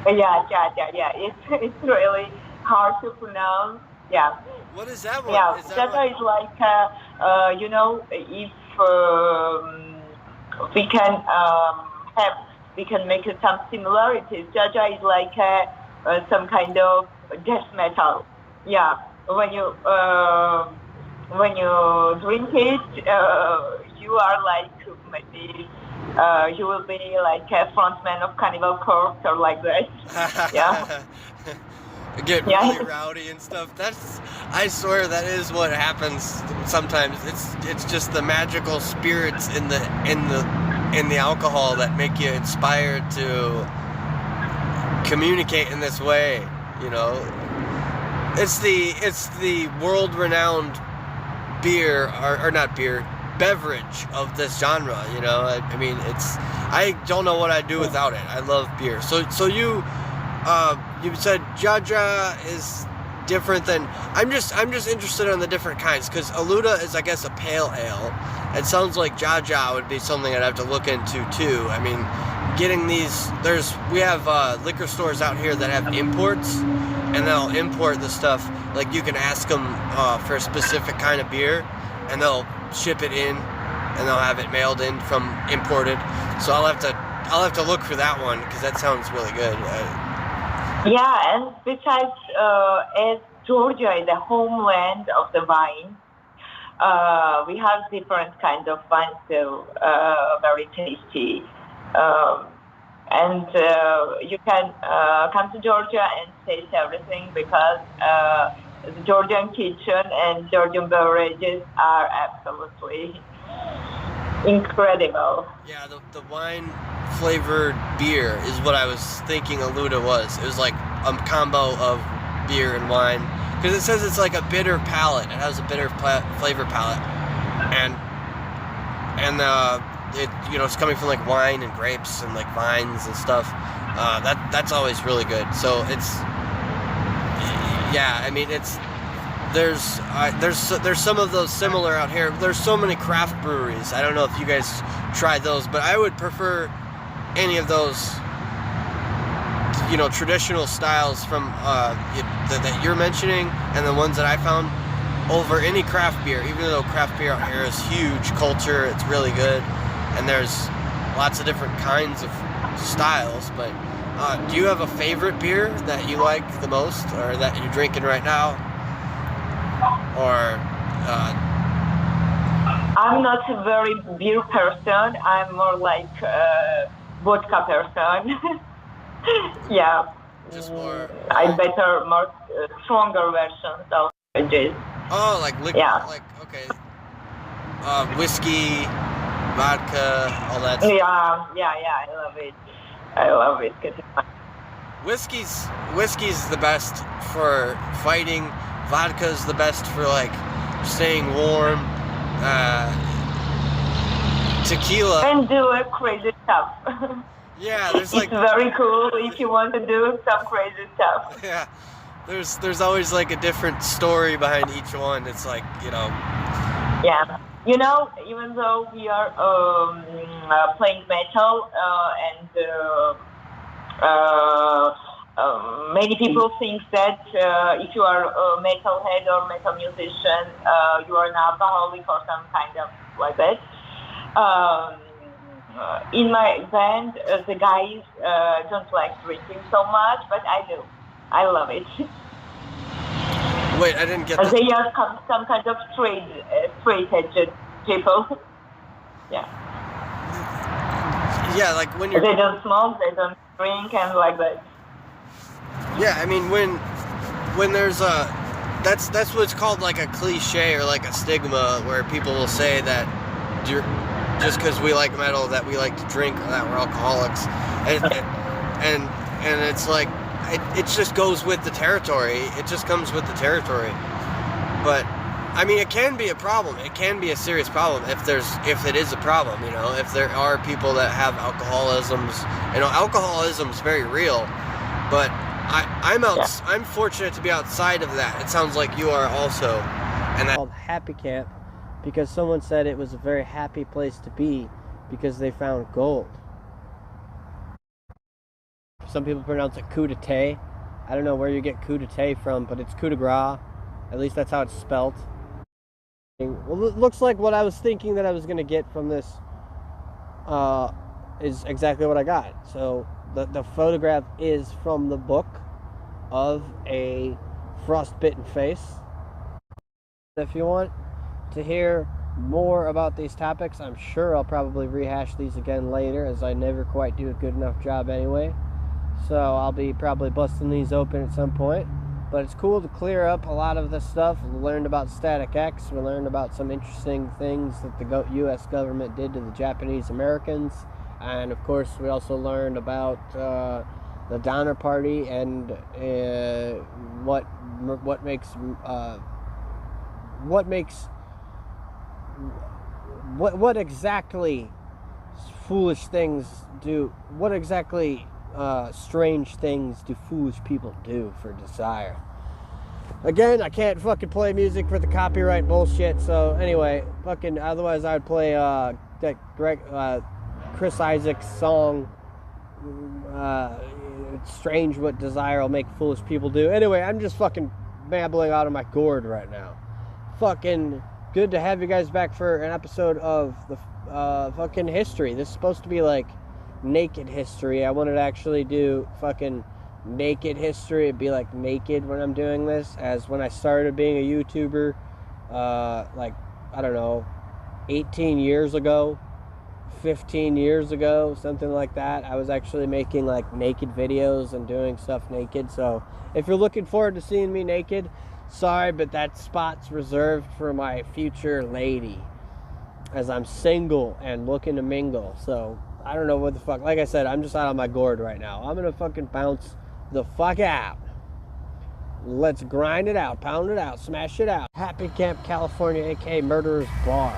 Jaja. Yeah, it's really hard to pronounce. Yeah. What is that one? Yeah, Jaja is like if we can make some similarities. Jaja is like some kind of death metal. Yeah, when you drink it, you are like maybe you will be like a frontman of Cannibal Corpse or like that. Yeah. Get really rowdy and stuff. I swear that is what happens sometimes. It's just the magical spirits in the alcohol that make you inspired to communicate in this way, you know. It's the world-renowned beer, or not beer, beverage of this genre, you know. I mean, I don't know what I'd do without it. I love beer. So you said Jaja is different than. I'm just interested in the different kinds, because Aluda is, I guess, a pale ale. It sounds like Jaja would be something I'd have to look into too. I mean, getting these, we have liquor stores out here that have imports, and they'll import the stuff. Like you can ask them for a specific kind of beer, and they'll ship it in, and they'll have it mailed in from imported. So I'll have to look for that one because that sounds really good. Yeah, and besides, as Georgia is the homeland of the wine, we have different kinds of wines, so very tasty. And you can come to Georgia and taste everything because the Georgian kitchen and Georgian beverages are absolutely incredible. Yeah, the wine flavored beer is what I was thinking Aluda was. It was like a combo of beer and wine. Because it says it's like a bitter palate. It has a bitter flavor palate. And it, you know, it's coming from like wine and grapes and like vines and stuff. That's always really good. So it's, yeah, I mean, it's, there's some of those similar out here. There's so many craft breweries. I don't know if you guys tried those, but I would prefer any of those, you know, traditional styles from that you're mentioning and the ones that I found over any craft beer, even though craft beer out here is huge culture. It's really good, and there's lots of different kinds of styles. But do you have a favorite beer that you like the most, or that you're drinking right now? Or I'm not a very beer person. I'm more like a vodka person. Yeah. Just more. I better more stronger versions of beverages. Oh, like liquid. Yeah. Like okay. Whiskey, vodka, all that. Yeah. I love it. I love whiskey. Whiskey's the best for fighting. Vodka's the best for like staying warm. Tequila. And do a crazy stuff. Yeah, there's like. It's very cool if you want to do some crazy stuff. Yeah, there's always like a different story behind each one. It's like, you know. Yeah, you know, even though we are playing metal and many people think that if you are a metalhead or metal musician, you are an alcoholic or some kind of like that. In my band, the guys don't like drinking so much, but I do. I love it. Wait, I didn't get that. They are some kind of straight-edged people. Yeah. Yeah, like when you're. They don't smoke, they don't drink, and like that. Yeah, I mean when there's a that's what's called like a cliche or like a stigma where people will say that just because we like metal that we like to drink or that we're alcoholics, and it's like it just goes with the territory. It just comes with the territory. But I mean, it can be a problem. It can be a serious problem if it is a problem. You know, if there are people that have alcoholisms. You know, alcoholism is very real, but. I'm fortunate to be outside of that. It sounds like you are also. And that's called Happy Camp because someone said it was a very happy place to be because they found gold. Some people pronounce it coup d'etat. I don't know where you get coup d'etat from, but it's coup de grace. At least that's how it's spelled. Well, it looks like what I was thinking that I was going to get from this is exactly what I got. So the photograph is from the book of a frostbitten face. If you want to hear more about these topics, I'm sure I'll probably rehash these again later, as I never quite do a good enough job anyway. So I'll be probably busting these open at some point. But it's cool to clear up a lot of this stuff. We learned about Static X. We learned about some interesting things that the U.S. government did to the Japanese Americans. And of course, we also learned about the Donner Party and what exactly foolish things do. What exactly strange things do foolish people do for desire? Again, I can't fucking play music for the copyright bullshit. So anyway, fucking otherwise I would play that Chris Isaac's song, it's strange what desire will make foolish people do. Anyway, I'm just fucking babbling out of my gourd right now. Fucking good to have you guys back for an episode of the fucking history. This is supposed to be like naked history. I wanted to actually do fucking naked history. It'd be like naked when I'm doing this, as when I started being a YouTuber, like, I don't know, 18 years ago, 15 years ago, something like that. I was actually making like naked videos and doing stuff naked. So if you're looking forward to seeing me naked, sorry, but that spot's reserved for my future lady, as I'm single and looking to mingle. So I don't know what the fuck. Like I said, I'm just out on my gourd right now. I'm gonna fucking bounce the fuck out. Let's grind it out, pound it out, smash it out. Happy Camp, California, aka Murderer's Bar.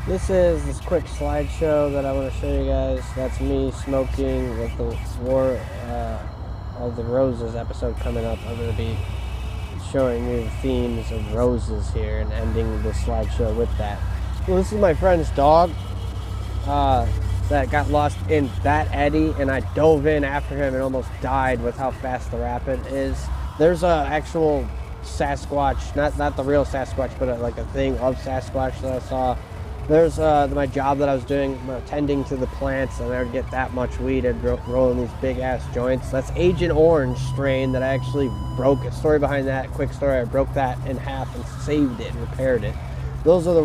This is this quick slideshow that I want to show you guys. That's me smoking with the War of the Roses episode coming up. I'm going to be showing you the themes of roses here and ending the slideshow with that. Well, this is my friend's dog that got lost in that eddy, and I dove in after him and almost died with how fast the rapid is. There's a actual Sasquatch, not the real Sasquatch, but like a thing of Sasquatch that I saw. There's my job that I was doing, tending to the plants, and I would get that much weed and rolling these big ass joints. That's Agent Orange strain that I actually broke. A story behind that, quick story, I broke that in half and saved it and repaired it. Those are the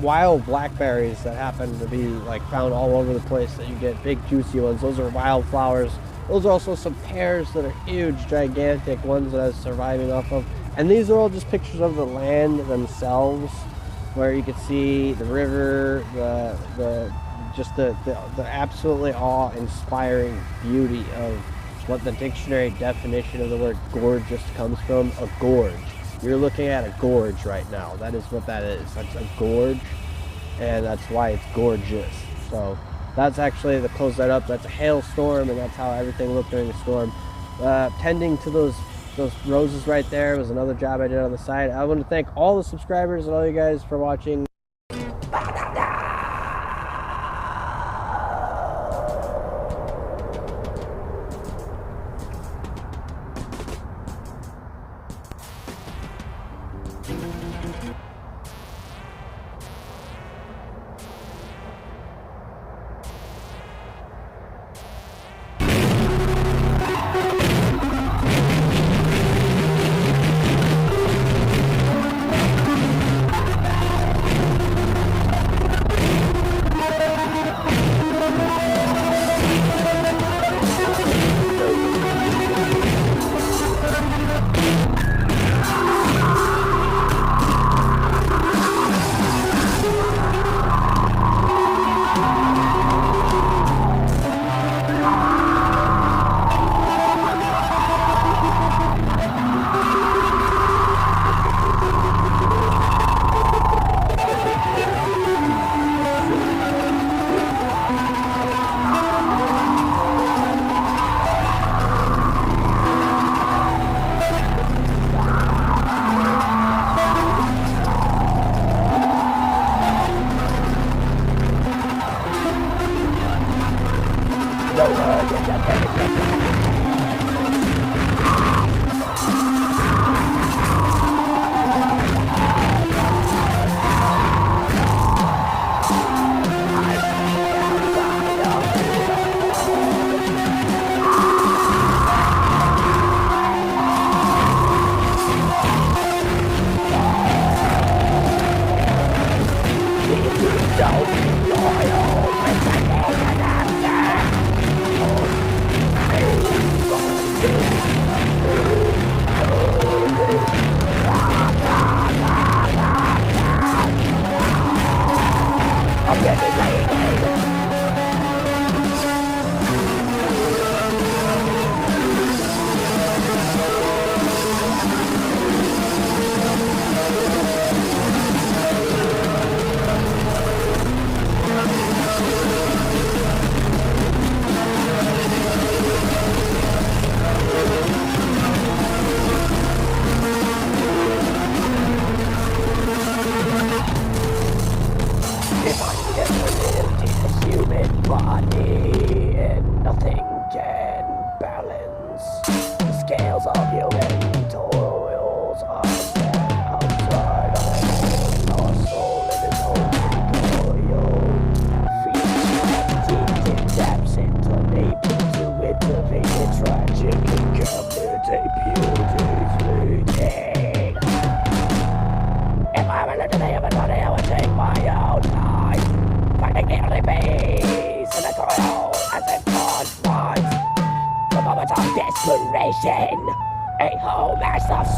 wild blackberries that happen to be like found all over the place, that you get big juicy ones. Those are wildflowers. Those are also some pears that are huge, gigantic ones that I was surviving off of. And these are all just pictures of the land themselves, where you can see the river, the absolutely awe-inspiring beauty of what the dictionary definition of the word gorgeous comes from. A gorge. You're looking at a gorge right now. That is what that is. That's a gorge, and that's why it's gorgeous. So that's actually, to close that up, that's a hailstorm, and that's how everything looked during the storm. Tending to those roses right there was another job I did on the side. I want to thank all the subscribers and all you guys for watching.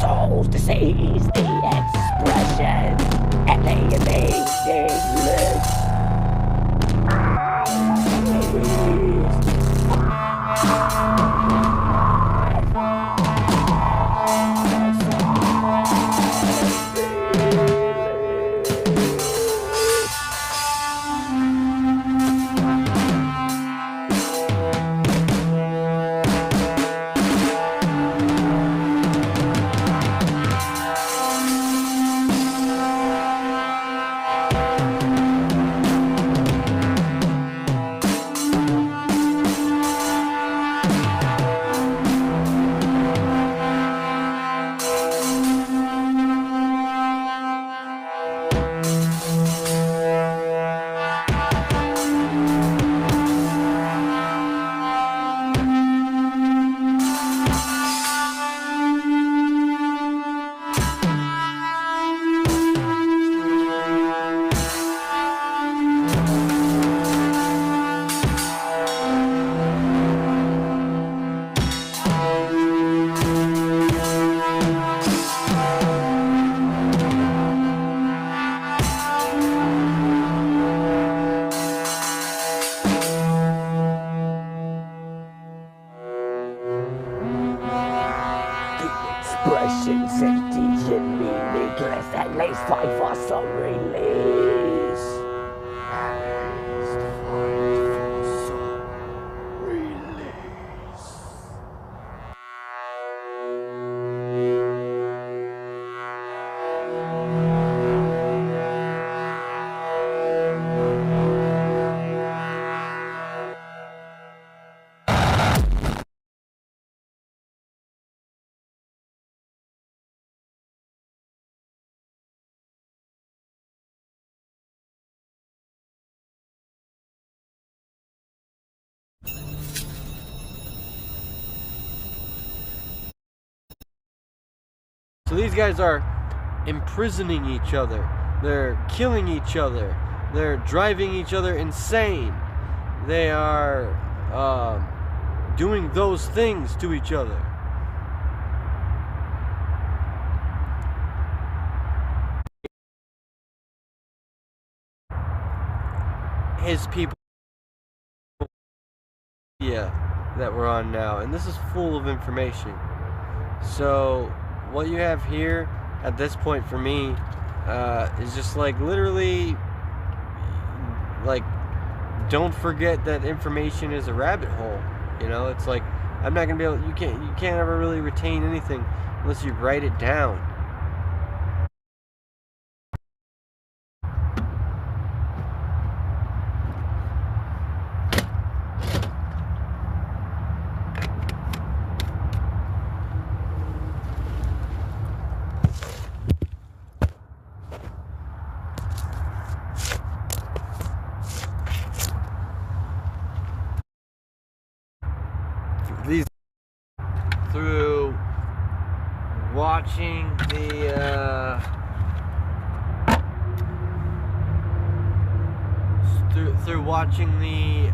souls to seize the expression alienating lips. Expression sensation meaningless at least fight for some release. At least fight for some release. So these guys are imprisoning each other. They're killing each other. They're driving each other insane. They are doing those things to each other. His people, yeah, that we're on now, and this is full of information. So what you have here at this point for me is just like literally like, don't forget that information is a rabbit hole. You know, it's like I'm not gonna be able, you can't ever really retain anything unless you write it down. These through watching the through watching the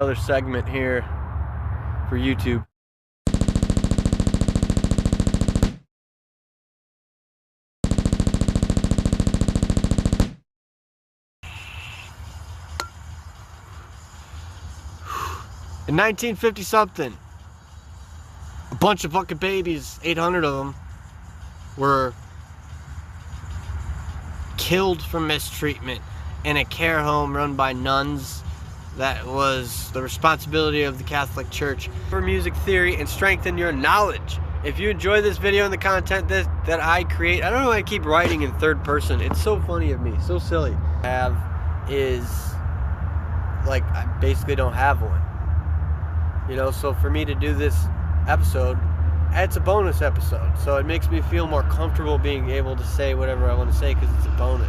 another segment here for YouTube. In 1950 something, a bunch of fucking babies, 800 of them, were killed for mistreatment in a care home run by nuns. That was the responsibility of the Catholic Church. For music theory and strengthen your knowledge. If you enjoy this video and the content that I create, I don't know why I keep writing in third person. It's so funny of me, so silly. Have is like, I basically don't have one. You know, so for me to do this episode, it's a bonus episode. So it makes me feel more comfortable being able to say whatever I want to say because it's a bonus.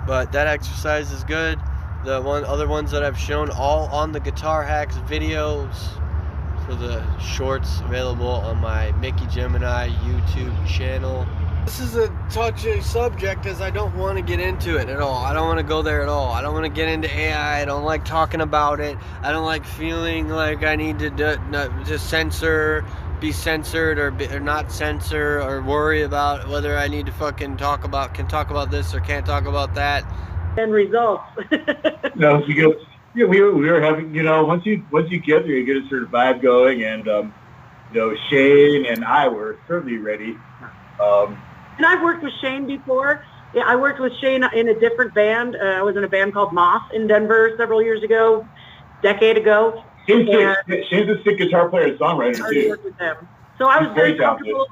but that exercise is good. The other ones that I've shown, all on the Guitar Hacks videos for the shorts, available on my Mickey GemInEye YouTube channel. This is a touchy subject, as I don't want to get into it at all. I don't want to go there at all. I don't want to get into AI. I don't like talking about it. I don't like feeling like I need to censor, be censored, or not censor, or worry about whether I need to fucking can talk about this or can't talk about that. And results. No, we were having, once you get there, you get a certain vibe going, and Shane and I were certainly ready. And I've worked with Shane before. Yeah, I worked with Shane in a different band. I was in a band called Moss in Denver several years ago, decade ago. Shane's a sick guitar player and songwriter too. Worked with them. So I was very comfortable.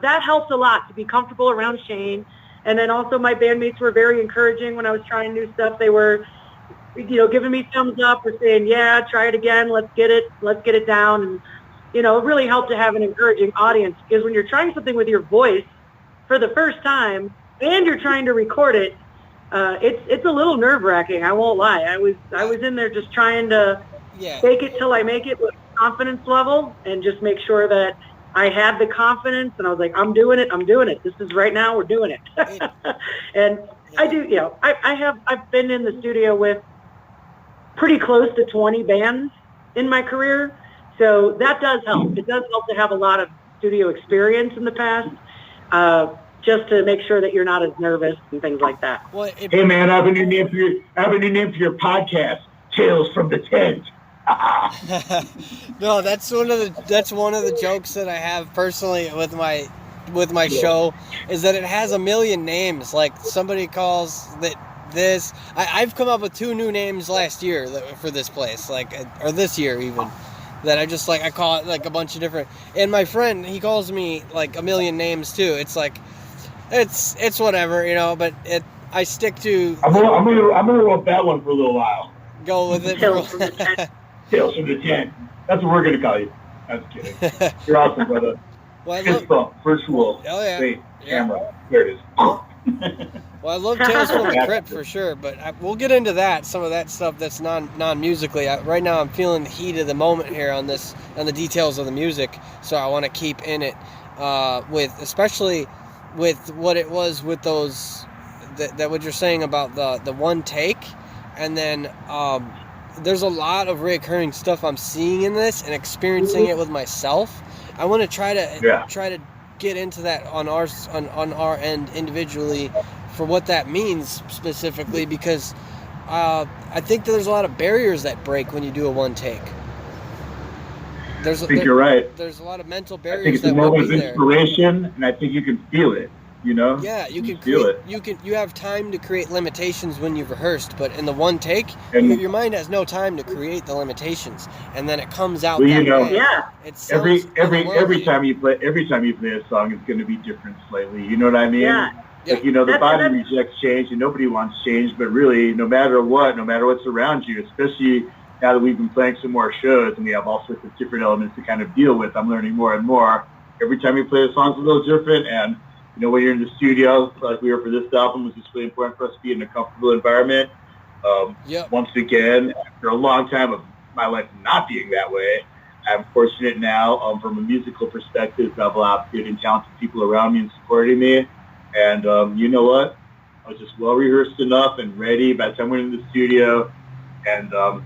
That helped a lot to be comfortable around Shane. And then also my bandmates were very encouraging when I was trying new stuff. They were, giving me thumbs up or saying, yeah, try it again. Let's get it down. And, it really helped to have an encouraging audience, because when you're trying something with your voice for the first time and you're trying to record it, it's a little nerve-wracking. I won't lie. I was in there just trying to fake it till I make it with confidence level, and just make sure that I had the confidence, and I was like, I'm doing it. This is right now, we're doing it. And I do, I've been in the studio with pretty close to 20 bands in my career. So that does help. It does help to have a lot of studio experience in the past, just to make sure that you're not as nervous and things like that. Well, hey man, I have a new name for your podcast, Tales from the Tent. No, that's one of the jokes that I have personally with my show, is that it has a million names. Like, somebody calls that this. I've come up with 2 new names last year for this place, or this year even. That I call it like a bunch of different. And my friend, he calls me like a million names too. It's like, it's whatever, But I stick to. I'm gonna roll that one for a little while. Go with it. Tales from the Tent. Tales from the Tent. That's what we're gonna call you. I'm just kidding. You're awesome, brother. Fist bump, first rule. Oh yeah. Wait, camera. There it is. Well, I love Tales from the Crypt for sure, but we'll get into that. Some of that stuff that's non-musically. Right now, I'm feeling the heat of the moment here on the details of the music, so I want to keep in it, especially with what it was with those that what you're saying about the one take, and then there's a lot of recurring stuff I'm seeing in this and experiencing it with myself. I want to try to get into that on our end individually, for what that means specifically, because I think that there's a lot of barriers that break when you do a one take. I think you're right. There's a lot of mental barriers. I think it's a moment of inspiration, and I think you can feel it. Yeah, you can feel it. You have time to create limitations when you've rehearsed, but in the one take, your mind has no time to create the limitations, and then it comes out. Well, yeah. Every time you play a song, it's going to be different slightly. You know what I mean? Yeah. Like, the body rejects change, and nobody wants change. But really, no matter what's around you, especially now that we've been playing some more shows and we have all sorts of different elements to kind of deal with, I'm learning more and more. Every time you play a song's a little different, and when you're in the studio, like we were for this album, it's just really important for us to be in a comfortable environment. Once again, after a long time of my life not being that way, I'm fortunate now, from a musical perspective, to have a lot of good and talented people around me and supporting me. And you know what? I was just well-rehearsed enough and ready by the time we went into the studio. And I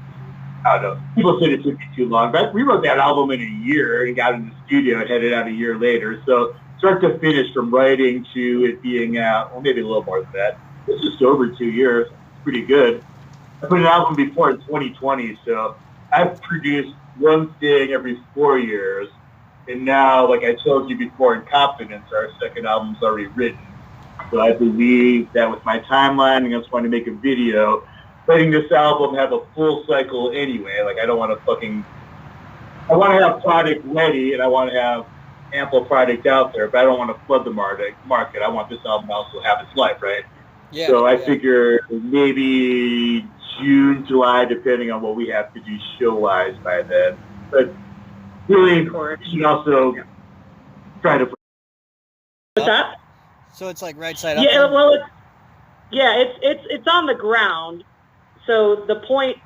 don't know. People said it took me too long, but we wrote that album in a year and got in the studio and headed out a year later. So start to finish, from writing to it being out, well, maybe a little more than that. It's just over 2 years. It's pretty good. I put an album before in 2020, so I've produced one thing every 4 years. And now, like I told you before, in Confidence, our second album's already written. So I believe that with my timeline, and I just want to make a video, letting this album have a full cycle anyway. Like, I want to have product ready, and I want to have ample product out there, but I don't want to flood the market. I want this album to also have its life, right? Yeah. So I figure maybe June, July, depending on what we have to do show-wise by then. But really, you should also try to... What's that? So it's like right side up? Yeah, well, Yeah, it's on the ground. So the point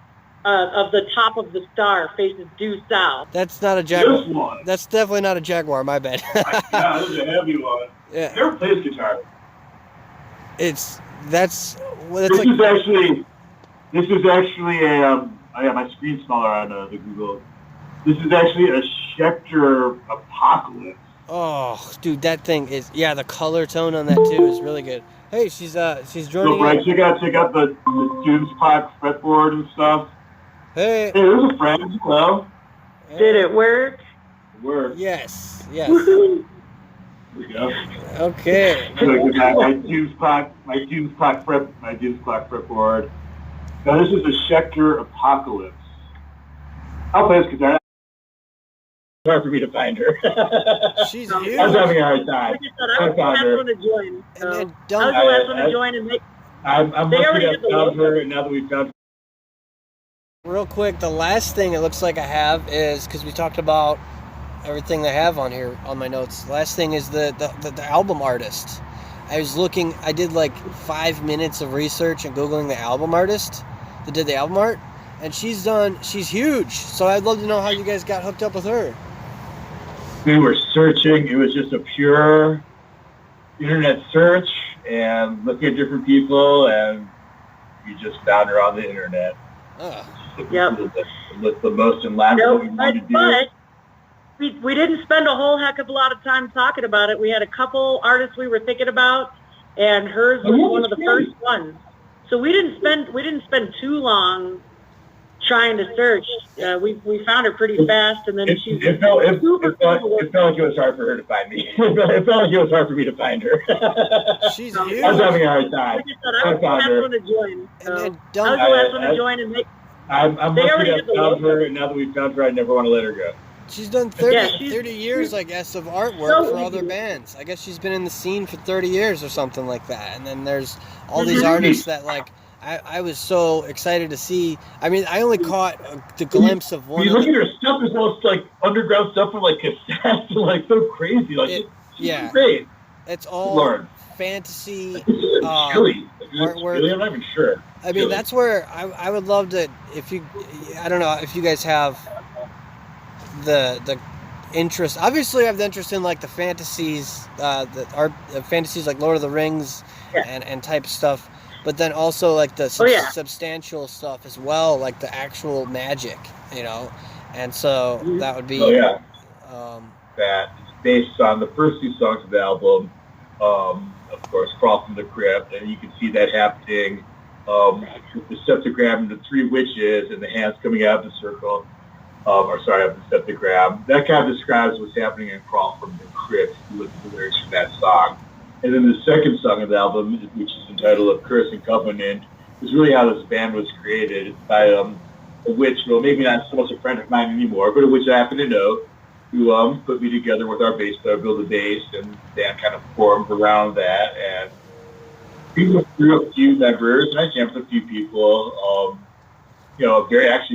of the top of the star faces due south. That's not a Jaguar. This one. That's definitely not a Jaguar. My bad. Yeah, this is a heavy one. Yeah. Never plays guitar. That's This like is actually a I got my screen smaller on the Google. This is actually a Schecter Apocalypse. oh, dude, that thing is the color tone on that too is really good. Hey, she's So joining Brian, us. check out the Doomspock fretboard and stuff. Hey. Hey, there's a friend. Hello. Did it work? Word. Yes. Woohoo! There we go. Okay. So my Doomspock fretboard. Now this is a Schecter Apocalypse. I'll play this guitar. It's hard for me to find her. She's I was huge. having a hard time. Like I said, I was the last one to join. So And I then was don't. the last one to join, and I'm They lucky already to did the found logo. her, and now that we've found Real quick, the last thing it looks like I have is, because we talked about everything I have on here on my notes. The last thing is the album artist. I did like 5 minutes of research and Googling the album artist that did the album art, and she's huge. So I'd love to know how you guys got hooked up with her. we were searching. It was just a pure internet search and looking at different people, and we just found her on the internet. Yep. With the most and last what we wanted to do. but we didn't spend a whole heck of a lot of time talking about it. We had a couple artists we were thinking about, and hers was one of the first ones. So we didn't spend too long trying to search. We found her pretty fast, and then It felt like it was hard for her to find me. It felt like it was hard for me to find her. She's I was huge. having a hard time. Like I said, I was the last one to join. So And then I was the last one to join, and I'm They lucky already to did the found logo. her, and now that we've found her, I never want to let her go. She's done 30, Yeah, she's- 30 years, I guess, of artwork So for other easy. bands. I guess she's been in the scene for 30 years or something like that. And then there's all Mhm. these artists that, like, I was so excited to see. I mean, I only caught the glimpse of When one you of look at the, her stuff, it's almost like underground stuff with like cassettes, and like so crazy. Like, she's yeah. great. it's all Lord. fantasy. This is chilly. artwork. I'm not even sure. I mean, Chilly. that's where I would love to, I don't know if you guys have the interest. Obviously, I have the interest in like the fantasies, fantasies like Lord of the Rings Yeah. and type stuff, but then also like the Oh, yeah. substantial stuff as well, like the actual magic, And so that would be. Oh yeah. Um, That is based on the first two songs of the album. Of course, Crawl from the Crypt, and you can see that happening with the septagram and the three witches and the hands coming out of the circle. Of the septagram. That kind of describes what's happening in Crawl from the Crypt with the lyrics from that song. And then the second song of the album, which is entitled "Of Curse and Covenant," is really how this band was created. It's by a witch, well, maybe not so much a friend of mine anymore, but a witch I happen to know, who put me together with our bass player, Bill the bass, and the band kind of formed around that. And we went through a few members, and I jammed with a few people.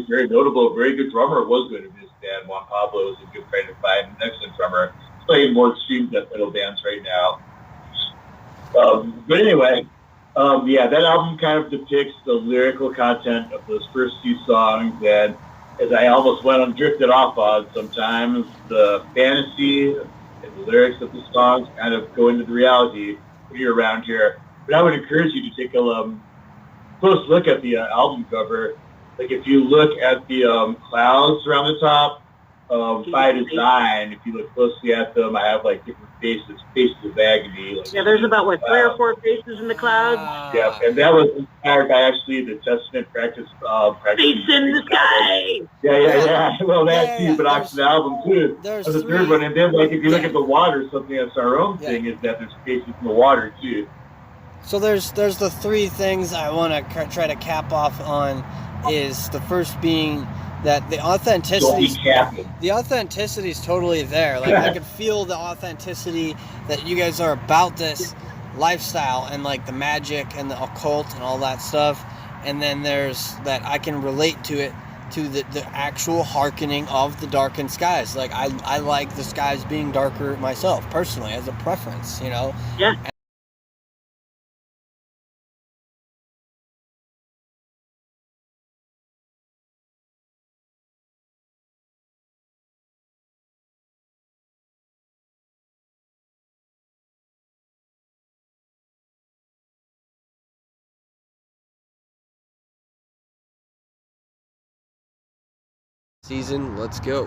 Very notable, very good drummer was good in this band. Juan Pablo is a good friend of mine, an excellent drummer. He's playing more extreme death metal bands right now. But anyway, that album kind of depicts the lyrical content of those first two songs, and as I almost went and drifted off on, sometimes the fantasy and the lyrics of the songs kind of go into the reality when you're around here. But I would encourage you to take a close look at the album cover. Like if you look at the clouds around the top, by design, if you look closely at them, I have like different faces of agony. Like, there's about 3 or 4 faces in the clouds. Yeah, and that was inspired by actually the Testament practice. Face in the sky. Yeah. Well, that too, but on the album too. There's That's the three. third one, and then like if you look at the water, something that's our own thing is that there's faces in the water too. So there's the three things I want to try to cap off on. Is the first being that the authenticity is totally there. Like I could feel the authenticity that you guys are about this lifestyle and like the magic and the occult and all that stuff. And then there's that I can relate to it, to the actual hearkening of the darkened skies. Like I like the skies being darker myself personally as a preference, Yeah. season. Let's go.